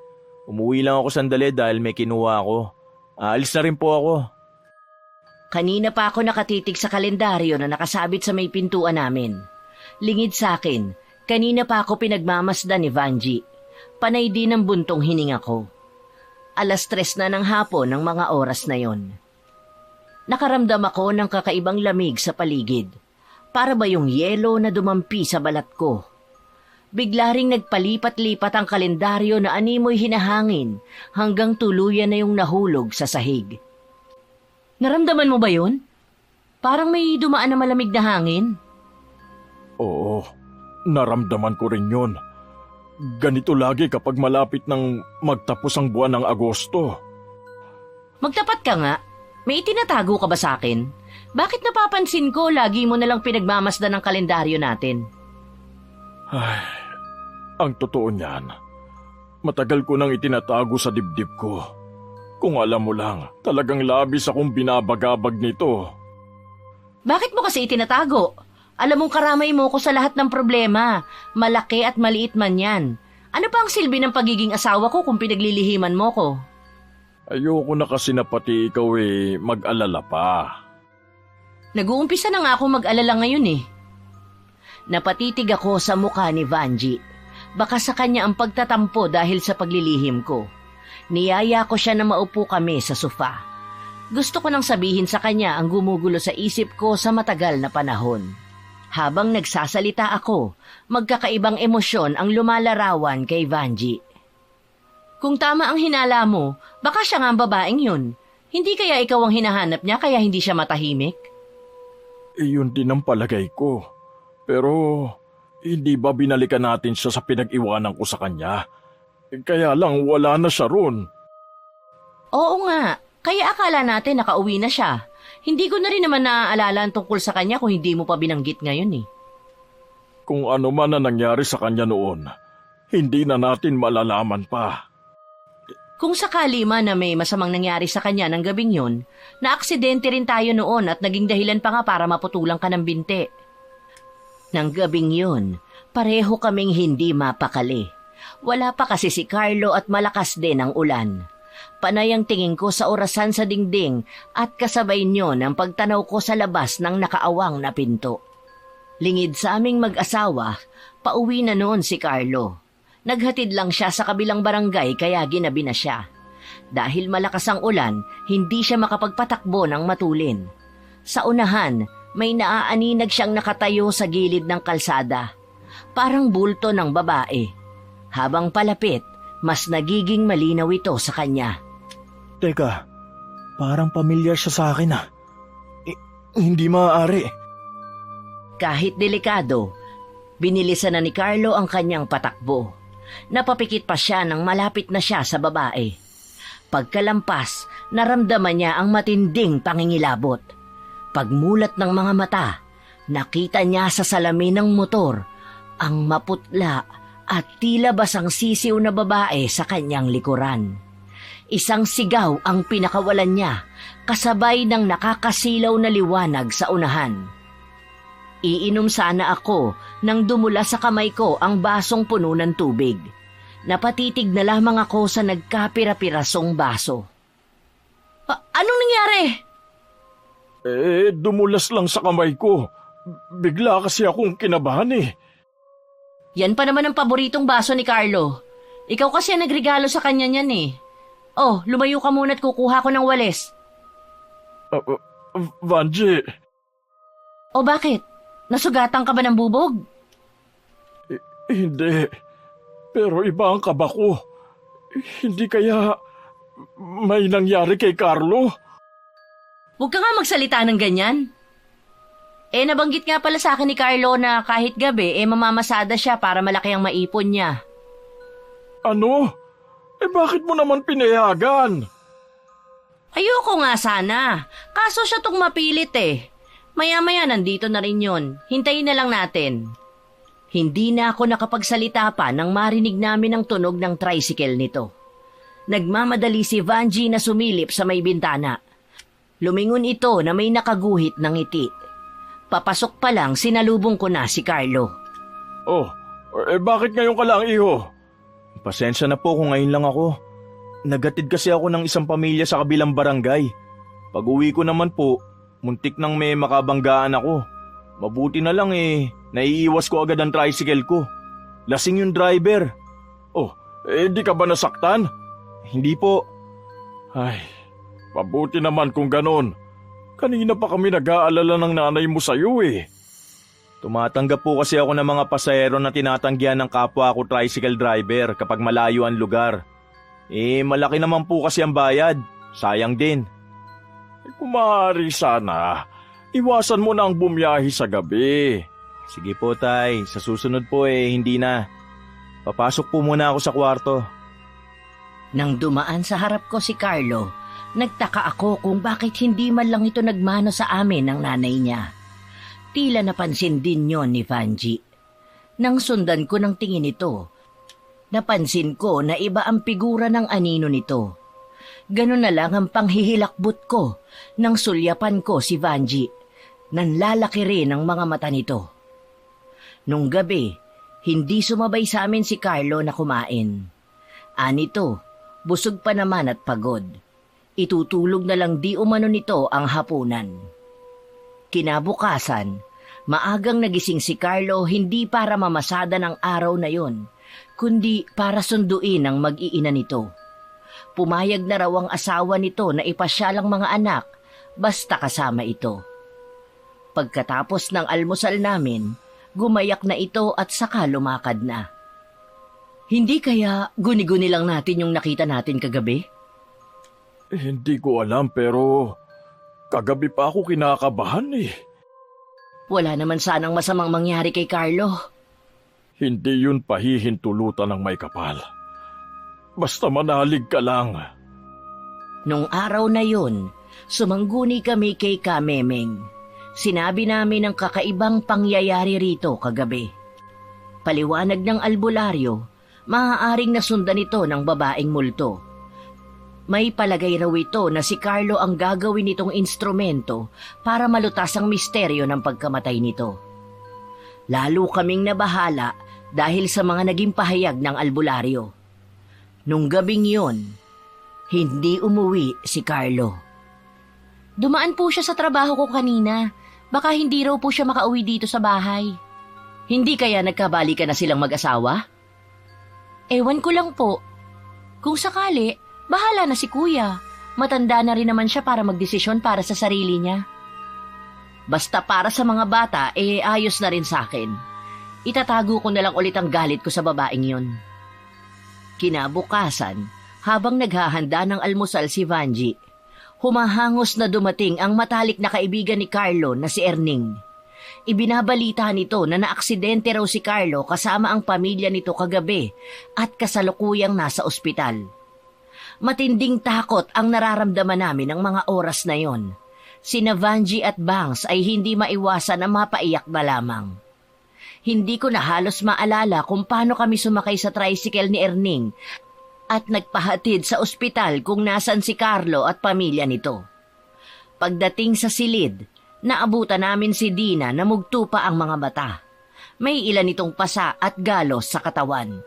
Umuwi lang ako sandali dahil may kinuha ako. Aalis na rin po ako. Kanina pa ako nakatitig sa kalendaryo na nakasabit sa may pintuan namin. Lingid sa akin, kanina pa ako pinagmamasdan ni Vanji. Panay din ang buntong hininga ko. 3:00 na ng hapon ng mga oras na yon. Nakaramdam ako ng kakaibang lamig sa paligid. Para ba yung yelo na dumampi sa balat ko? Bigla ring nagpalipat-lipat ang kalendaryo na animoy hinahangin hanggang tuluyan na yung nahulog sa sahig. Naramdaman mo ba yun? Parang may dumaan na malamig na hangin. Oo, naramdaman ko rin yun. Ganito lagi kapag malapit ng magtapos ang buwan ng Agosto. Magtapat ka nga. May itinatago ka ba sa akin? Bakit napapansin ko lagi mo nalang pinagmamasdan ng kalendaryo natin? Ay, ang totoo niyan, matagal ko nang itinatago sa dibdib ko. Kung alam mo lang, talagang labis akong binabagabag nito. Bakit mo kasi itinatago? Alam mong karamay mo ko sa lahat ng problema. Malaki at maliit man yan. Ano pa ang silbi ng pagiging asawa ko kung pinaglilihiman mo ko? Ayoko na kasi na pati ikaw mag-alala pa. Nag-uumpisa na nga ako mag-alala ngayon eh. Napatitig ako sa mukha ni Vanji. Baka sa kanya ang pagtatampo dahil sa paglilihim ko. Niyaya ko siya na maupo kami sa sofa. Gusto ko nang sabihin sa kanya ang gumugulo sa isip ko sa matagal na panahon. Habang nagsasalita ako, magkakaibang emosyon ang lumalarawan kay Vanji. Kung tama ang hinala mo, baka siya nga ang babaeng yun. Hindi kaya ikaw ang hinahanap niya kaya hindi siya matahimik? Iyon din ang palagay ko. Pero hindi ba binalikan natin siya sa pinag-iwanan ko sa kanya? Kaya lang wala na siya ron. Oo nga, kaya akala natin nakauwi na siya. Hindi ko na rin naman naaalala ang tungkol sa kanya kung hindi mo pa binanggit ngayon eh. Kung ano man na nangyari sa kanya noon, hindi na natin malalaman pa. Kung sakali man na may masamang nangyari sa kanya ng gabing yun, na-aksidente rin tayo noon at naging dahilan pa nga para maputulang ka ng binti. Nang gabing yun, pareho kaming hindi mapakali. Wala pa kasi si Carlo at malakas din ang ulan. Panay ang tingin ko sa orasan sa dingding at kasabay nyo ng pagtanaw ko sa labas ng nakaawang na pinto. Lingid sa aming mag-asawa, pauwi na noon si Carlo. Naghatid lang siya sa kabilang barangay kaya ginabi na siya. Dahil malakas ang ulan, hindi siya makapagpatakbo ng matulin. Sa unahan, may naaaninag siyang nakatayo sa gilid ng kalsada. Parang bulto ng babae. Habang palapit, mas nagiging malinaw ito sa kanya. Teka, parang pamilyar siya sa akin hindi maaari. Kahit delikado, binilisan na ni Carlo ang kanyang patakbo. Napapikit pa siya nang malapit na siya sa babae. Pagkalampas, naramdaman niya ang matinding pangingilabot. Pagmulat ng mga mata, nakita niya sa salamin ng motor ang maputla at tila basang sisiw na babae sa kanyang likuran. Isang sigaw ang pinakawalan niya, kasabay ng nakakasilaw na liwanag sa unahan. Iinom sana ako nang dumula sa kamay ko ang basong puno ng tubig. Napatitig na lamang ako sa nagkapira-pirasong baso. Anong nangyari? Dumulas lang sa kamay ko. Bigla kasi akong kinabahan eh. Yan pa naman ang paboritong baso ni Carlo. Ikaw kasi ang nagregalo sa kanya niyan eh. Oh, lumayo ka muna at kukuha ko ng walis. Vanji. O bakit? Nasugatan ka ba ng bubog? Hindi. Pero iba ang kaba ko. Hindi kaya may nangyari kay Carlo? Huwag ka nga magsalita ng ganyan. Nabanggit nga pala sa akin ni Carlo na kahit gabi, mamamasada siya para malaki ang maipon niya. Ano? Bakit mo naman pinayagan? Ayoko nga sana. Kaso siya tong mapilit eh. Maya-maya nandito na rin yun. Hintayin na lang natin. Hindi na ako nakapagsalita pa nang marinig namin ang tunog ng tricycle nito. Nagmamadali si Vanji na sumilip sa may bintana. Lumingon ito na may nakaguhit ng ngiti. Papasok pa lang sinalubong ko na si Carlo. Oh, bakit ngayon ka lang, iho? Pasensya na po kung ngayon lang ako. Naghatid kasi ako ng isang pamilya sa kabilang barangay. Pag uwi ko naman po, muntik nang may makabanggaan ako. Mabuti na lang naiiwas ko agad ang tricycle ko. Lasing yung driver. Oh, di ka ba nasaktan? Hindi po. Ay, mabuti naman kung ganon. Kanina pa kami nag-aalala ng nanay mo sa'yo eh. Tumatanggap po kasi ako ng mga pasahero na tinatanggihan ng kapwa ko tricycle driver kapag malayo ang lugar. Malaki naman po kasi ang bayad. Sayang din. Kung maaari sana, iwasan mo na ang bumiyahe sa gabi. Sige po, Tay. Sa susunod po hindi na. Papasok po muna ako sa kwarto. Nang dumaan sa harap ko si Carlo, nagtaka ako kung bakit hindi man lang ito nagmano sa amin ng nanay niya. Tila napansin din yon ni Vanji. Nang sundan ko ng tingin ito, napansin ko na iba ang figura ng anino nito. Ganun na lang ang panghihilakbot ko nang sulyapan ko si Vanji. Nanlalaki rin ang mga mata nito. Nung gabi, hindi sumabay sa amin si Carlo na kumain. Anito, busog pa naman at pagod. Itutulog na lang di umano nito ang hapunan. Kinabukasan, maagang nagising si Carlo hindi para mamasada ng araw na yon, kundi para sunduin ang mag-iina nito. Pumayag na raw ang asawa nito na ipasyal ang mga anak basta kasama ito. Pagkatapos ng almusal namin, gumayak na ito at saka lumakad na. Hindi kaya guni-guni lang natin yung nakita natin kagabi? Hindi ko alam pero kagabi pa ako kinakabahan Wala naman sanang masamang mangyari kay Carlo. Hindi yun pahihintulutan ng may kapal. Basta manalig ka lang. Nung araw na yun, sumangguni kami kay Kamemeng. Sinabi namin ang kakaibang pangyayari rito kagabi. Paliwanag ng albularyo, maaaring nasundan ito ng babaeng multo. May palagay raw ito na si Carlo ang gagawin nitong instrumento para malutas ang misteryo ng pagkamatay nito. Lalo kaming nabahala dahil sa mga naging pahayag ng albularyo. Nung gabing yon, hindi umuwi si Carlo. Dumaan po siya sa trabaho ko kanina. Baka hindi raw po siya makauwi dito sa bahay. Hindi kaya nagkabalikan na silang mag-asawa? Ewan ko lang po. Kung sakali, bahala na si kuya. Matanda na rin naman siya para magdesisyon para sa sarili niya. Basta para sa mga bata, ayos na rin sa akin. Itatago ko na lang ulit ang galit ko sa babaeng yun. Kinabukasan, habang naghahanda ng almusal si Vanji, humahangos na dumating ang matalik na kaibigan ni Carlo na si Erning. Ibinabalita nito na naaksidente raw si Carlo kasama ang pamilya nito kagabi at kasalukuyang nasa ospital. Matinding takot ang nararamdaman namin ng mga oras na yon. Sina Vanji at Bangs ay hindi maiwasan na mapaiyak na lamang. Hindi ko na halos maalala kung paano kami sumakay sa tricycle ni Erning at nagpahatid sa ospital kung nasan si Carlo at pamilya nito. Pagdating sa silid, naabutan namin si Dina na mugto pa ang mga mata. May ilan itong pasa at galos sa katawan.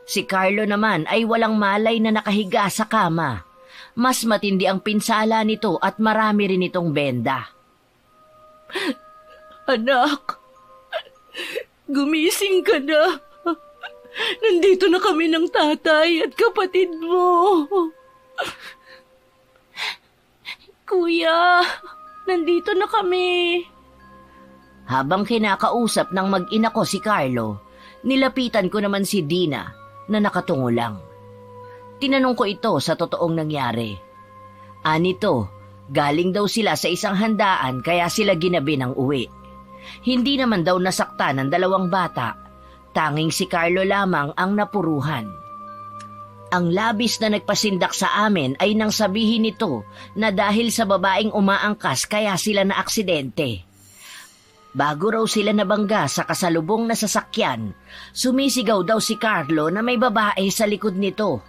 Si Carlo naman ay walang malay na nakahiga sa kama. Mas matindi ang pinsala nito at marami rin itong benda. Anak, gumising ka na. Nandito na kami ng tatay at kapatid mo. Kuya, nandito na kami. Habang kinakausap ng mag-ina ko si Carlo, nilapitan ko naman si Dina na nakatungo lang. Tinanong ko ito sa totoong nangyari. Anito, galing daw sila sa isang handaan kaya sila ginabi ng uwi. Hindi naman daw nasaktan ng dalawang bata, tanging si Carlo lamang ang napuruhan. Ang labis na nagpasindak sa amin ay nang sabihin nito na dahil sa babaeng umaangkas kaya sila na aksidente. Bago raw sila nabangga sa kasalubong na sasakyan, sumisigaw daw si Carlo na may babae sa likod nito.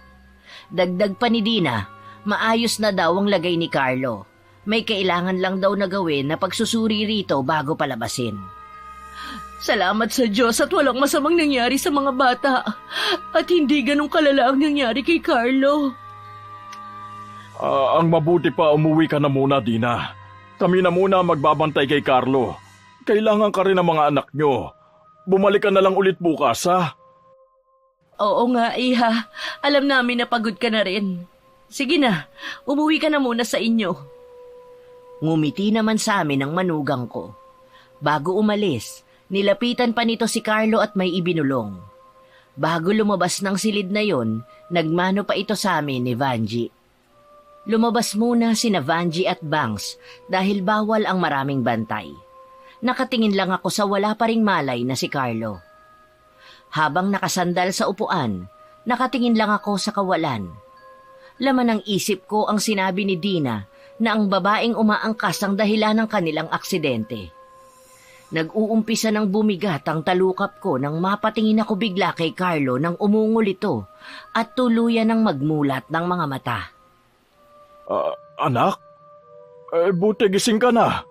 Dagdag pa ni Dina, maayos na daw ang lagay ni Carlo. May kailangan lang daw na gawin na pagsusuri rito bago palabasin. Salamat sa Diyos at walang masamang nangyari sa mga bata at hindi ganong kalala ang nangyari kay Carlo. Ang mabuti pa umuwi ka na muna, Dina. Kami na muna magbabantay kay Carlo. Kailangan ka rin ng mga anak nyo. Bumalik ka na lang ulit bukas, ha? Oo nga, Iha. Alam namin na pagod ka na rin. Sige na, umuwi ka na muna sa inyo. Ngumiti naman sa amin ang manugang ko. Bago umalis, Nilapitan pa nito si Carlo at may ibinulong. Bago lumabas ng silid na yon, nagmano pa ito sa amin ni Vanji. Lumabas muna sina Vanji at Bangs dahil bawal ang maraming bantay. Nakatingin lang ako sa wala pa ring malay na si Carlo. Habang nakasandal sa upuan, nakatingin lang ako sa kawalan. Laman ng isip ko ang sinabi ni Dina na ang babaeng umaangkas ang dahilan ng kanilang aksidente. Nag-uumpisa ng bumigat ang talukap ko nang mapatingin ako bigla kay Carlo nang umungol ito at tuluyan ng magmulat ng mga mata. Anak? Buti gising ka na.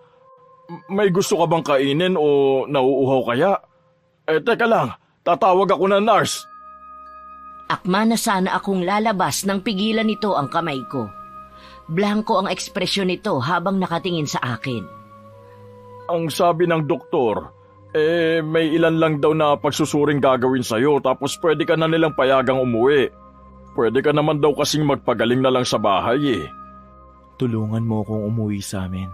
May gusto ka bang kainin o nauuhaw kaya? Teka lang, tatawag ako ng nurse. Akma na sana akong lalabas nang pigilan nito ang kamay ko. Blanko ang ekspresyon nito habang nakatingin sa akin. Ang sabi ng doktor, may ilan lang daw na pagsusuring gagawin sa'yo tapos pwede ka na nilang payagang umuwi. Pwede ka naman daw kasing magpagaling na lang sa bahay eh. Tulungan mo akong umuwi sa amin.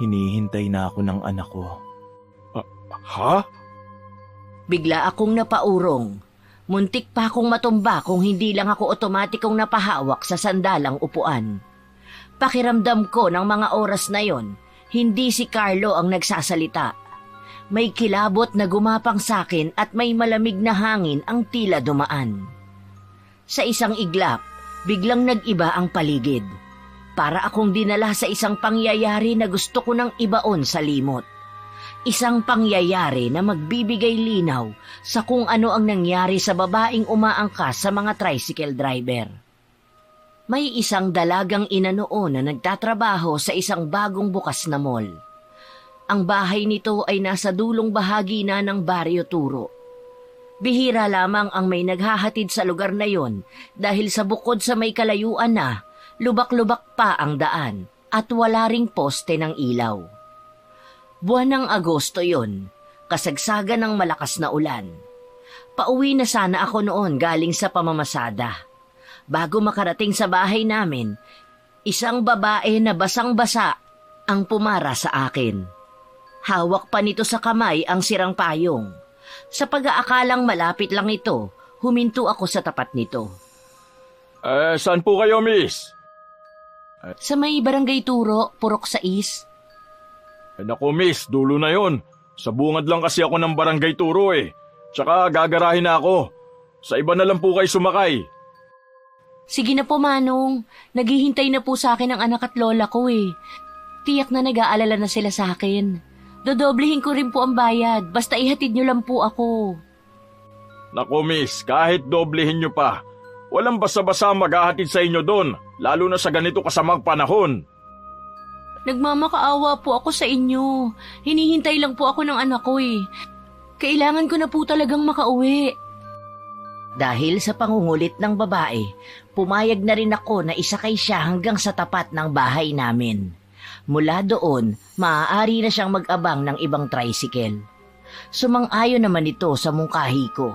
Hinihintay na ako ng anak ko. Ha? Bigla akong napaurong. Muntik pa akong matumba kung hindi lang ako otomatikong napahawak sa sandalang upuan. Pakiramdam ko ng mga oras na yon, hindi si Carlo ang nagsasalita. May kilabot na gumapang sakin at may malamig na hangin ang tila dumaan. Sa isang iglap, biglang nag-iba ang paligid. Para akong dinala sa isang pangyayari na gusto ko nang ibaon sa limot. Isang pangyayari na magbibigay linaw sa kung ano ang nangyari sa babaeng umaangkas sa mga tricycle driver. May isang dalagang ina noon na nagtatrabaho sa isang bagong bukas na mall. Ang bahay nito ay nasa dulong bahagi na ng Baryo Turo. Bihira lamang ang may naghahatid sa lugar na yon dahil sa bukod sa may kalayuan na, lubak-lubak pa ang daan at wala ring poste ng ilaw. Buwan ng Agosto yon, kasagsagan ng malakas na ulan. Pauwi na sana ako noon galing sa pamamasada. Bago makarating sa bahay namin, isang babae na basang-basa ang pumara sa akin. Hawak pa nito sa kamay ang sirang payong. Sa pag-aakalang malapit lang ito, huminto ako sa tapat nito. Saan po kayo, miss? Sa may barangay Turo, Purok 6. Naku, miss, dulo na yon. Sa bungad lang kasi ako ng barangay Turo eh. Tsaka gagarahin na ako. Sa iba na lang po kayo sumakay. Sige na po, Manong. Naghihintay na po sa akin ang anak at lola ko eh. Tiyak na nag-aalala na sila sa akin. Dodoblehin ko rin po ang bayad. Basta ihatid niyo lang po ako. Naku, miss, kahit doblehin nyo pa, walang basa-basa maghahatid sa inyo doon, lalo na sa ganito kasamang panahon. Nagmamakaawa po ako sa inyo. Hinihintay lang po ako ng anak ko eh. Kailangan ko na po talagang makauwi. Dahil sa pangungulit ng babae, pumayag na rin ako na isakay siya hanggang sa tapat ng bahay namin. Mula doon, maaari na siyang mag-abang ng ibang tricycle. Sumang-ayon naman ito sa mungkahi ko.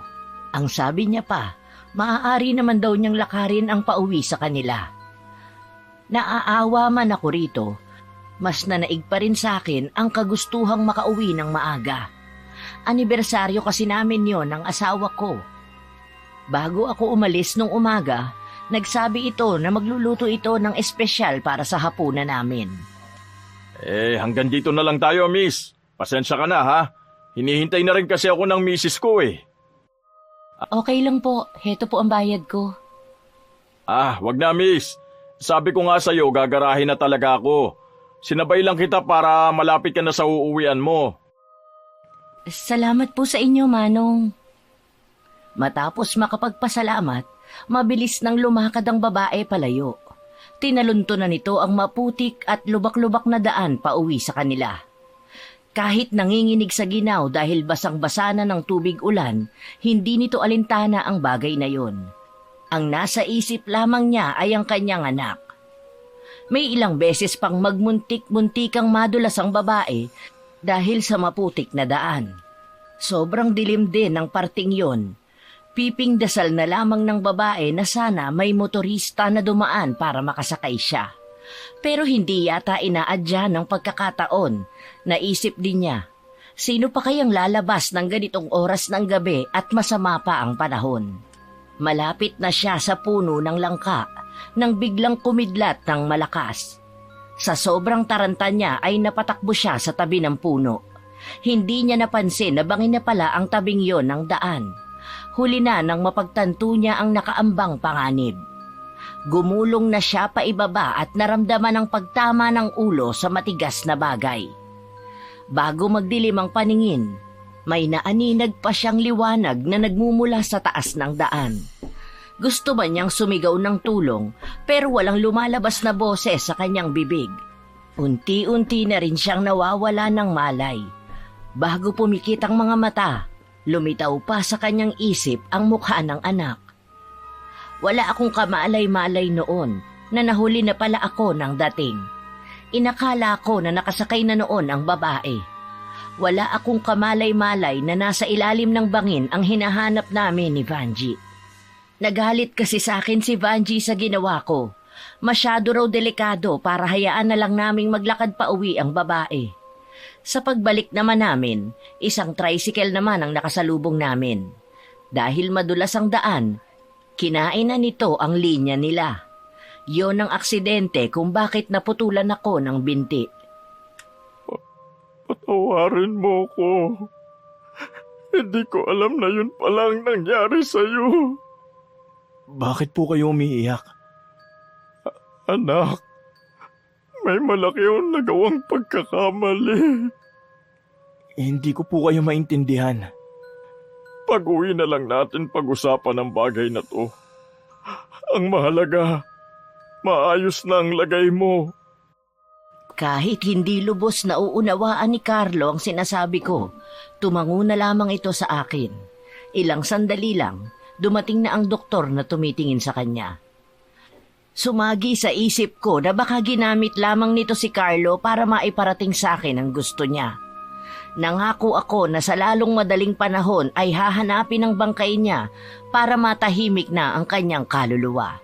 Ang sabi niya pa, maaari naman daw niyang lakarin ang pauwi sa kanila. Naaawa man ako rito, mas nanaig pa rin sa akin ang kagustuhang makauwi ng maaga. Anibersaryo kasi namin yon ng asawa ko. Bago ako umalis nung umaga, nagsabi ito na magluluto ito ng espesyal para sa hapunan namin. Hanggang dito na lang tayo, miss. Pasensya ka na, ha? Hinihintay na rin kasi ako ng misis ko eh. Okay lang po, heto po ang bayad ko. Wag na, miss. Sabi ko nga sa'yo, gagarahin na talaga ako. Sinabay lang kita para malapit ka na sa uuwian mo. Salamat po sa inyo, Manong. Matapos makapagpasalamat, mabilis nang lumakad ang babae palayo. Tinalunto na nito ang maputik at lubak-lubak na daan pauwi sa kanila. Kahit nanginginig sa ginaw dahil basang-basa na ng tubig ulan, hindi nito alintana ang bagay na yon. Ang nasa isip lamang niya ay ang kanyang anak. May ilang beses pang magmuntik-muntikang madulas ang babae dahil sa maputik na daan. Sobrang dilim din ng parting yon. Piping dasal na lamang ng babae na sana may motorista na dumaan para makasakay siya. Pero hindi yata inaadya ng pagkakataon. Naisip din niya, Sino pa kayang lalabas ng ganitong oras ng gabi at masama pa ang panahon? Malapit na siya sa puno ng langka nang biglang kumidlat ng malakas. Sa sobrang taranta niya ay napatakbo siya sa tabi ng puno. Hindi niya napansin na bangin na pala ang tabing yon ng daan. Huli na nang mapagtanto niya ang nakaambang panganib. Gumulong na siya paibaba at naramdaman ang pagtama ng ulo sa matigas na bagay. Bago magdilim ang paningin, may naaninag pa siyang liwanag na nagmumula sa taas ng daan. Gusto man niyang sumigaw ng tulong pero walang lumalabas na boses sa kanyang bibig. Unti-unti na rin siyang nawawala ng malay. Bago pumikit ang mga mata, lumitaw pa sa kanyang isip ang mukha ng anak. Wala akong kamalay-malay noon na nahuli na pala ako ng dating. Inakala ko na nakasakay na noon ang babae. Wala akong kamalay-malay na nasa ilalim ng bangin ang hinahanap namin ni Vanji. Nagalit kasi sa akin si Vanji sa ginawa ko. Masyado raw delikado para hayaan na lang naming maglakad pa uwi ang babae. Sa pagbalik naman namin, isang tricycle naman ang nakasalubong namin. Dahil madulas ang daan, kinain na nito ang linya nila. Yon ang aksidente kung bakit naputulan ako ng binti. Patawarin mo ko. Hindi ko alam na yun palang nangyari sa'yo. Bakit po kayo umiiyak? Anak, may malaki akong nagawang pagkakamali. Hindi ko po kayo maintindihan. Pag-uwi na lang natin pag-usapan ang bagay na to. Ang mahalaga, maayos na ang lagay mo. Kahit hindi lubos na uunawaan ni Carlo ang sinasabi ko, tumango na lamang ito sa akin. Ilang sandali lang, dumating na ang doktor na tumitingin sa kanya. Sumagi sa isip ko na baka ginamit lamang nito si Carlo para maiparating sa akin ang gusto niya. Nangako ako na sa lalong madaling panahon ay hahanapin ang bangkay niya para matahimik na ang kanyang kaluluwa.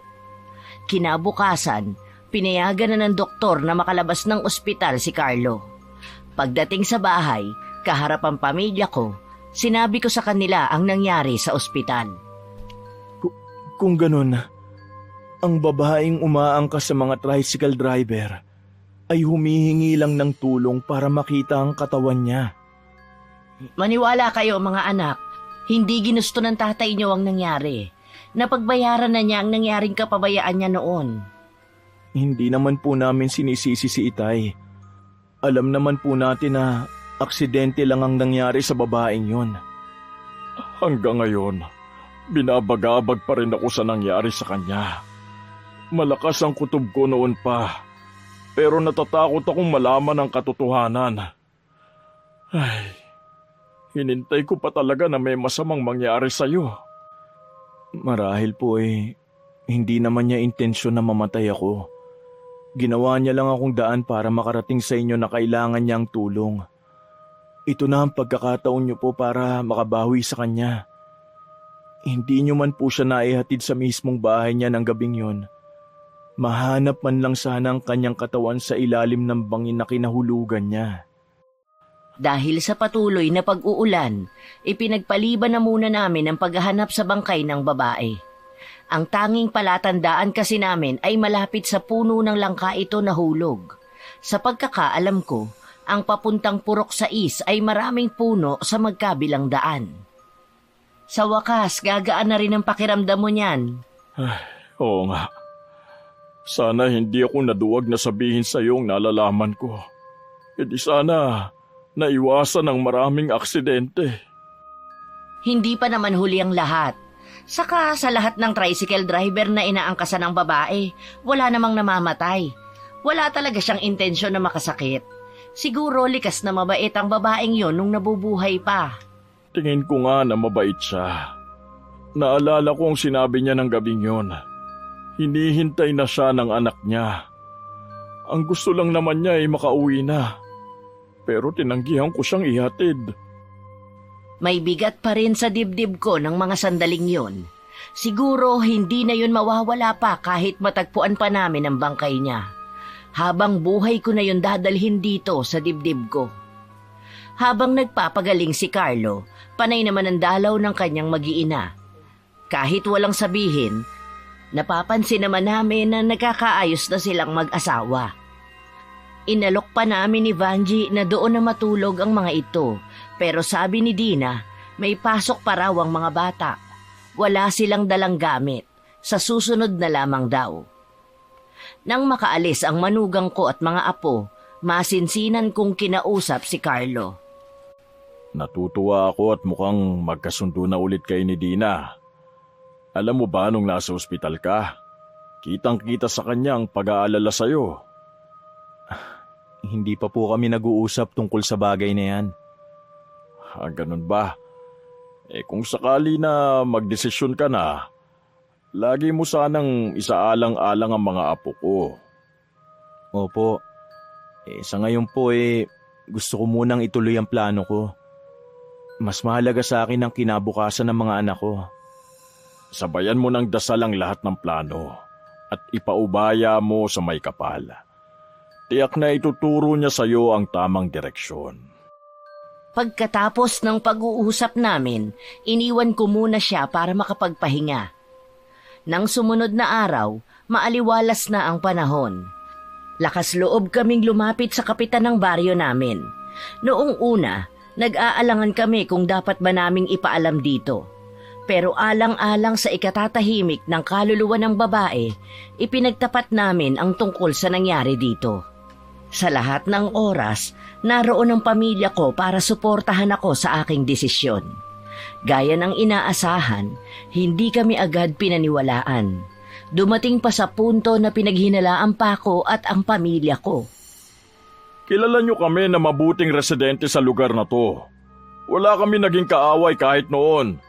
Kinabukasan, pinayagan na ng doktor na makalabas ng ospital si Carlo. Pagdating sa bahay, kaharap ang pamilya ko, sinabi ko sa kanila ang nangyari sa ospital. Kung ganun, ang babaeng umaangkas sa mga tricycle driver ay humihingi lang ng tulong para makita ang katawan niya. Maniwala kayo mga anak, hindi ginusto ng tatay niyo ang nangyari. Napagbayaran na niya ang nangyaring kapabayaan niya noon. Hindi naman po namin sinisisi si Itay. Alam naman po natin na aksidente lang ang nangyari sa babaeng yon. Hanggang ngayon, binabagabag pa rin ako sa nangyari sa kanya. Malakas ang kutob ko noon pa, pero natatakot akong malaman ang katotohanan. Ay, hinintay ko pa talaga na may masamang mangyari sa'yo. Marahil po hindi naman niya intensyon na mamatay ako. Ginawa niya lang akong daan para makarating sa inyo na kailangan niya ang tulong. Ito na ang pagkakataon niyo po para makabawi sa kanya. Hindi niyo man po siya naihatid sa mismong bahay niya ng gabing yon. Mahanap man lang sana ang kanyang katawan sa ilalim ng bangin na kinahulugan niya. Dahil sa patuloy na pag-uulan, ipinagpaliban na muna namin ang paghahanap sa bangkay ng babae. Ang tanging palatandaan kasi namin ay malapit sa puno ng langka ito nahulog. Sa pagkakaalam ko, ang papuntang Purok 6 ay maraming puno sa magkabilang daan. Sa wakas, gagaan na rin ang pakiramdam mo niyan. Ay, oo nga. Sana hindi ako naduwag na sabihin sa iyo ang nalalaman ko. E di sana naiwasan ang maraming aksidente. Hindi pa naman huli ang lahat. Saka sa lahat ng tricycle driver na inaangkasan ng babae, wala namang namamatay. Wala talaga siyang intensyon na makasakit. Siguro likas na mabait ang babaeng yon nung nabubuhay pa. Tingin ko nga na mabait siya. Naalala ko ang sinabi niya ng gabing yon. Hinihintay na siya ng anak niya. Ang gusto lang naman niya ay makauwi na. Pero tinanggihan ko siyang ihatid. May bigat pa rin sa dibdib ko ng mga sandaling yon. Siguro hindi na yun mawawala pa kahit matagpuan pa namin ang bangkay niya. Habang buhay ko na yun dadalhin dito sa dibdib ko. Habang nagpapagaling si Carlo, panay naman ang dalaw ng kanyang mag-iina. Kahit walang sabihin, napapansin naman namin na nagkakaayos na silang mag-asawa. Inalok pa namin ni Vanji na doon na matulog ang mga ito, pero sabi ni Dina, may pasok pa raw ang mga bata. Wala silang dalang gamit, sa susunod na lamang daw. Nang makaalis ang manugang ko at mga apo, masinsinan kong kinausap si Carlo. Natutuwa ako at mukhang magkasundo na ulit kayo ni Dina. Alam mo ba nung nasa ospital ka, kitang-kita sa kanya ang pag-aalala sa'yo. Hindi pa po kami nag-uusap tungkol sa bagay na yan. Ganun ba? Kung sakali na magdesisyon ka na, lagi mo sanang isaalang-alang ang mga apo ko. Opo. Sa ngayon po gusto ko munang ituloy ang plano ko. Mas mahalaga sa akin ang kinabukasan ng mga anak ko. Sabayan mo ng dasal ang lahat ng plano at ipaubaya mo sa may kapal. Tiyak na ituturo niya sa iyo ang tamang direksyon. Pagkatapos ng pag-uusap namin, iniwan ko muna siya para makapagpahinga. Nang sumunod na araw, maaliwalas na ang panahon. Lakas loob kaming lumapit sa kapitan ng baryo namin. Noong una, nag-aalangan kami kung dapat ba naming ipaalam dito. Pero alang-alang sa ikatatahimik ng kaluluwa ng babae, ipinagtapat namin ang tungkol sa nangyari dito. Sa lahat ng oras, naroon ang pamilya ko para suportahan ako sa aking desisyon. Gaya ng inaasahan, hindi kami agad pinaniwalaan. Dumating pa sa punto na pinaghinalaan pa ako at ang pamilya ko. Kilala niyo kami na mabuting residente sa lugar na to. Wala kami naging kaaway kahit noon.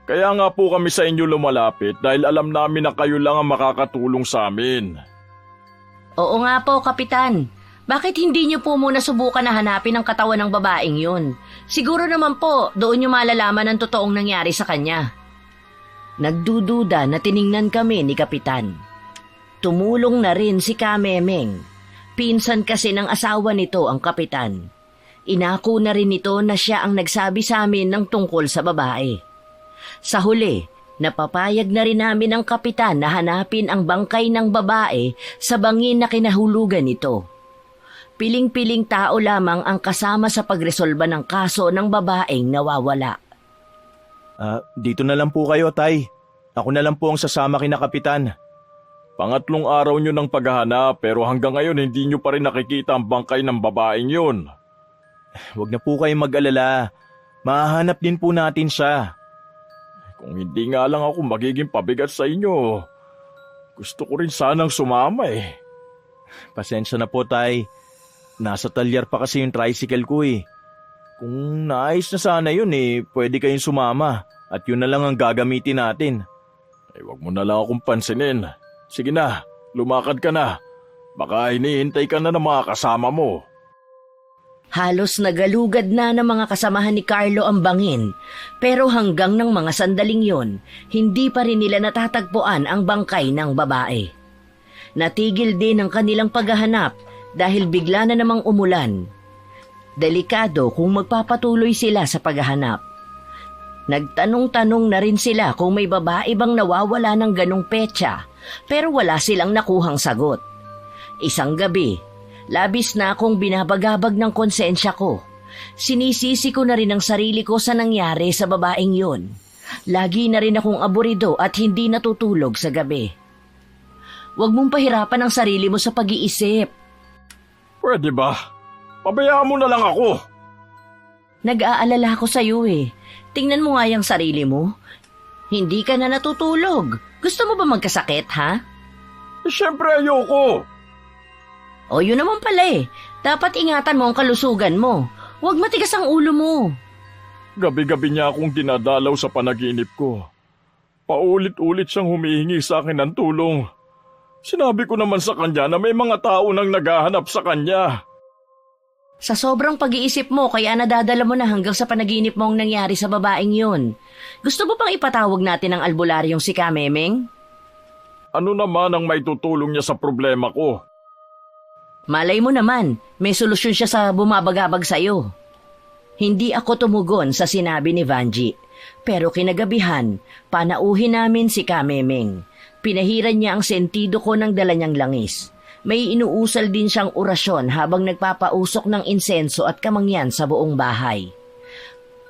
Kaya nga po kami sa inyo lumalapit dahil alam namin na kayo lang ang makakatulong sa amin. Oo nga po, Kapitan. Bakit hindi niyo po muna subukan na hanapin ang katawan ng babaeng yun? Siguro naman po, doon niyo malalaman ang totoong nangyari sa kanya. Nagdududa na tiningnan kami ni Kapitan. Tumulong na rin si Kamemeng. Pinsan kasi ng asawa nito ang Kapitan. Inako na rin nito na siya ang nagsabi sa amin ng tungkol sa babae. Sa huli, napapayag na rin namin ang Kapitan na hanapin ang bangkay ng babae sa bangin na kinahulugan nito. Piling-piling tao lamang ang kasama sa pagresolba ng kaso ng babaeng nawawala. Dito na lang po kayo, Tay. Ako na lang po ang sasama kina Kapitan. Pangatlong araw nyo ng paghahanap pero hanggang ngayon hindi nyo pa rin nakikita ang bangkay ng babaeng yun. Huwag na po kayong mag-alala. Mahahanap din po natin siya. Kung hindi nga lang ako magiging pabigat sa inyo, gusto ko rin sanang sumama eh. Pasensya na po, Tay. Nasa talyar pa kasi yung tricycle ko eh. Kung naayos na sana yun pwede kayong sumama at yun na lang ang gagamitin natin. Wag mo na lang akong pansinin. Sige na, lumakad ka na. Baka hinihintay ka na ng mga kasama mo. Halos nagalugad na ng mga kasamahan ni Carlo ang bangin, pero hanggang ng mga sandaling yon, hindi pa rin nila natatagpuan ang bangkay ng babae. Natigil din ang kanilang paghahanap dahil bigla na namang umulan. Delikado kung magpapatuloy sila sa paghahanap. Nagtanong-tanong na rin sila kung may babae bang nawawala ng ganong petsa, pero wala silang nakuhang sagot. Isang gabi, labis na akong binabagabag ng konsensya ko. Sinisisi ko na rin ang sarili ko sa nangyari sa babaeng yun. Lagi na rin akong aburido at hindi natutulog sa gabi. Huwag mong pahirapan ang sarili mo sa pag-iisip. Pwede ba? Pabayaan mo na lang ako. Nag-aalala ako sa iyo eh. Tingnan mo nga yung sarili mo. Hindi ka na natutulog. Gusto mo ba magkasakit, ha? Siyempre ayoko. O yun naman pala eh. Dapat ingatan mo ang kalusugan mo. Huwag matigas ang ulo mo. Gabi-gabi niya akong dinadalaw sa panaginip ko. Paulit-ulit siyang humihingi sa akin ng tulong. Sinabi ko naman sa kanya na may mga tao nang naghahanap sa kanya. Sa sobrang pag-iisip mo, kaya nadadala mo na hanggang sa panaginip mong nangyari sa babaeng yun. Gusto mo pang ipatawag natin ang albularyong si Kamemeng? Ano naman ang may tutulong niya sa problema ko? Malay mo naman, may solusyon siya sa bumabagabag sa'yo. Hindi ako tumugon sa sinabi ni Vanji. Pero kinagabihan, panauhin namin si Kamemeng. Pinahiran niya ang sentido ko ng dala niyang langis. May inuusal din siyang orasyon habang nagpapausok ng insenso at kamangyan sa buong bahay.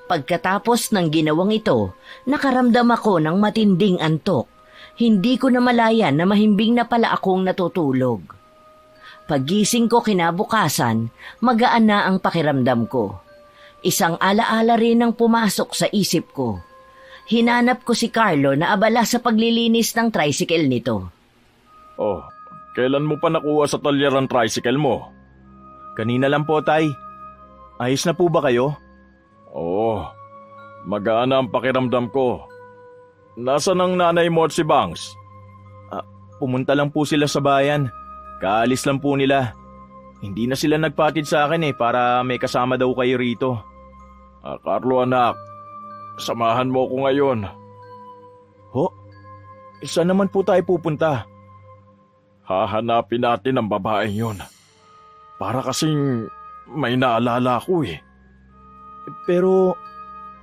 Pagkatapos ng ginawang ito, nakaramdam ako ng matinding antok. Hindi ko namalayan na mahimbing na pala akong natutulog. Paggising ko kinabukasan, magaan na ang pakiramdam ko. Isang alaala rin ang pumasok sa isip ko. Hinanap ko si Carlo na abala sa paglilinis ng tricycle nito. Oh, kailan mo pa nakuha sa talyer ang tricycle mo? Kanina lang po, Tay. Ayos na po ba kayo? Oo, magaan na ang pakiramdam ko. Nasaan ang nanay mo at si Bangs? Pumunta lang po sila sa bayan. Kaalis lang po nila. Hindi na sila nagpatid sa akin para may kasama daw kayo rito. Carlo anak, samahan mo ko ngayon. Ho? Saan naman po tayo pupunta? Hahanapin natin ang babaeng yun. Para kasing may naalala ko Pero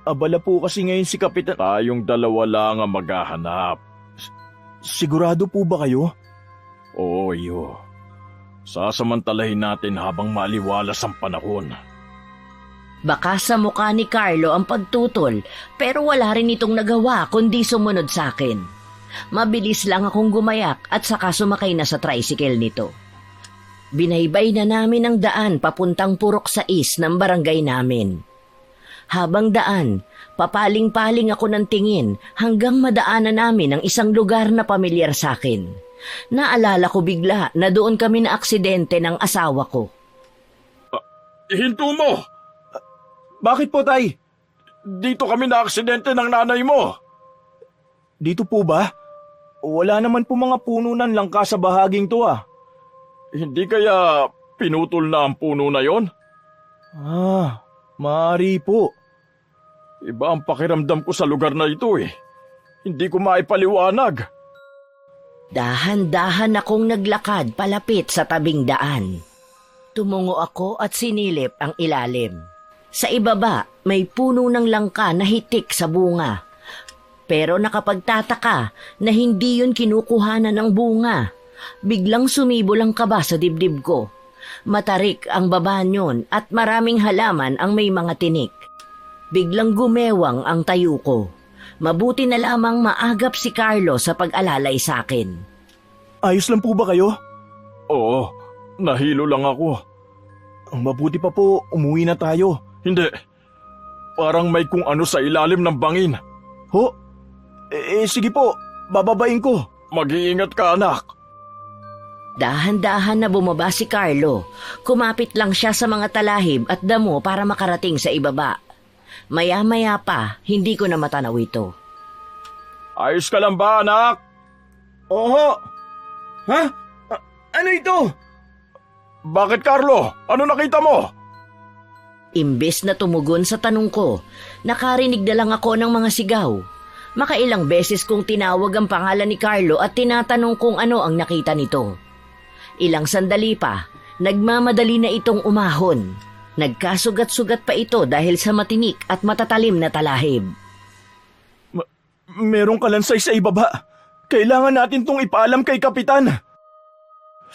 abala po kasi ngayon si Kapitan. Tayong dalawa lang ang maghahanap. Sigurado po ba kayo? Oo, iyo. Sasamantalahin natin habang maliwalas ang panahon. Baka sa mukha ni Carlo ang pagtutol, pero wala rin itong nagawa kundi sumunod sa akin. Mabilis lang akong gumayak at saka sumakay na sa tricycle nito. Binaybay na namin ang daan papuntang Purok 6 ng barangay namin. Habang daan, papaling-paling ako ng tingin hanggang madaanan namin ang isang lugar na pamilyar sa akin. Naalala ko bigla na doon kami na aksidente ng asawa ko. Hinto mo! Bakit po, Tay? Dito kami na aksidente ng nanay mo! Dito po ba? Wala naman po mga puno ng langka sa bahaging to Hindi kaya pinutol na ang puno na yon? Maaari po. Iba ang pakiramdam ko sa lugar na ito Hindi ko maipaliwanag. Dahan-dahan akong naglakad palapit sa tabing daan. Tumungo ako at sinilip ang ilalim. Sa ibaba, may puno ng langka na hitik sa bunga. Pero nakapagtataka na hindi yun kinukuhanan ng bunga. Biglang sumibol ang kaba sa dibdib ko. Matarik ang baba niyon at maraming halaman ang may mga tinik. Biglang gumewang ang tayo ko. Mabuti na lamang maagap si Carlo sa pag-alalay sa akin. Ayos lang po ba kayo? Oo, nahilo lang ako. Mabuti pa po, umuwi na tayo. Hindi. Parang may kung ano sa ilalim ng bangin. Ho? Sige po, bababain ko. Mag-iingat ka, anak. Dahan-dahan na bumaba si Carlo. Kumapit lang siya sa mga talahib at damo para makarating sa ibaba. Maya-maya pa, hindi ko na matanaw ito. Ayos ka lang ba, anak? Oo. Ha? Ano ito? Bakit, Carlo? Ano nakita mo? Imbes na tumugon sa tanong ko, nakarinig na lang ako ng mga sigaw. Makailang beses kong tinawag ang pangalan ni Carlo at tinatanong kung ano ang nakita nito. Ilang sandali pa, nagmamadali na itong umahon. Nagkasugat-sugat pa ito dahil sa matinik at matatalim na talahib. Merong kalansay sa ibaba. Kailangan natin tong ipaalam kay Kapitan.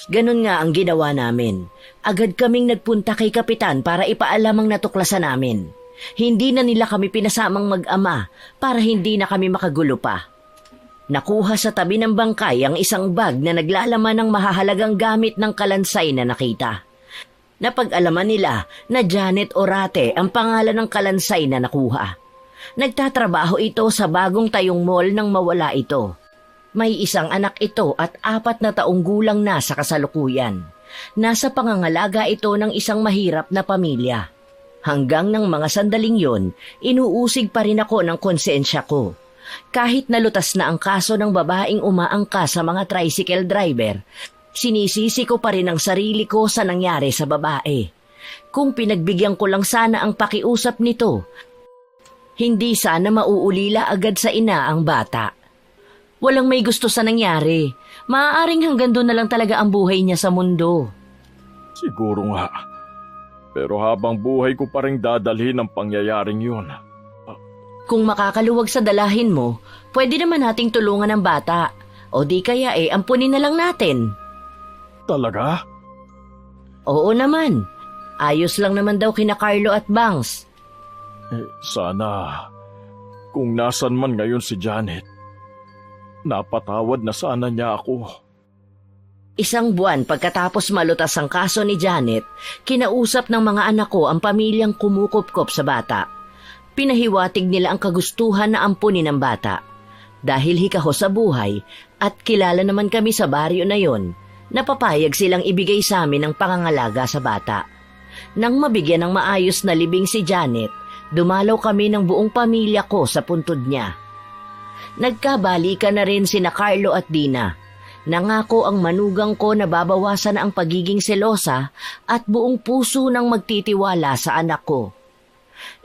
Ganon nga ang ginawa namin. Agad kaming nagpunta kay Kapitan para ipaalam ang natuklasan namin. Hindi na nila kami pinasamang mag-ama para hindi na kami makagulo pa. Nakuha sa tabi ng bangkay ang isang bag na naglalaman ng mahahalagang gamit ng kalansay na nakita. Napag-alaman nila na Janet Orate ang pangalan ng kalansay na nakuha. Nagtatrabaho ito sa bagong tayong mall nang mawala ito. May isang anak ito at 4 na taong gulang na sa kasalukuyan. Nasa pangangalaga ito ng isang mahirap na pamilya. Hanggang ng mga sandaling yon, inuusig pa rin ako ng konsensya ko. Kahit nalutas na ang kaso ng babaeng umaangka sa mga tricycle driver, sinisisi ko pa rin ang sarili ko sa nangyari sa babae. Kung pinagbigyan ko lang sana ang pakiusap nito, hindi sana mauulila agad sa ina ang bata. Walang may gusto sa nangyari. Maaaring hanggang doon na lang talaga ang buhay niya sa mundo. Siguro nga. Pero habang buhay ko pa rin dadalhin ang pangyayaring yun. Kung makakaluwag sa dalahin mo, pwede naman nating tulungan ang bata. O di kaya ampunin na lang natin. Talaga? Oo naman. Ayos lang naman daw kina Carlo at Bangs. Sana, kung nasan man ngayon si Janet, napatawad na sana niya ako. Isang buwan pagkatapos malutas ang kaso ni Janet, kinausap ng mga anak ko ang pamilyang kumukupkop sa bata. Pinahiwatig nila ang kagustuhan na ampunin ng bata. Dahil hikaho sa buhay at kilala naman kami sa baryo na yon, napapayag silang ibigay sa amin ang pangangalaga sa bata. Nang mabigyan ng maayos na libing si Janet, dumalaw kami ng buong pamilya ko sa puntod niya. Nagkabalikan na rin sina Carlo at Dina. Nangako ang manugang ko na babawasan na ang pagiging selosa at buong puso nang magtitiwala sa anak ko.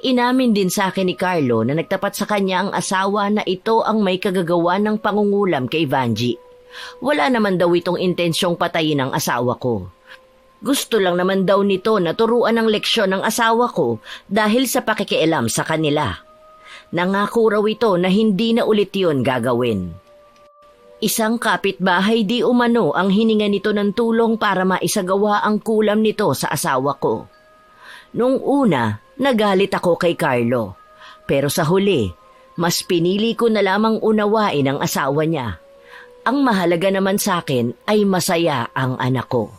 Inamin din sa akin ni Carlo na nagtapat sa kanya ang asawa na ito ang may kagagawa ng pangungulam kay Vanji. Wala naman daw itong intensyong patayin ang asawa ko. Gusto lang naman daw nito na turuan ng leksyon ng asawa ko dahil sa pakikialam sa kanila. Nangako raw ito na hindi na ulit yun gagawin. Isang kapitbahay di umano ang hininga nito ng tulong para maisagawa ang kulam nito sa asawa ko. Nung una, nagalit ako kay Carlo. Pero sa huli, mas pinili ko na lamang unawain ang asawa niya. Ang mahalaga naman sa akin ay masaya ang anak ko.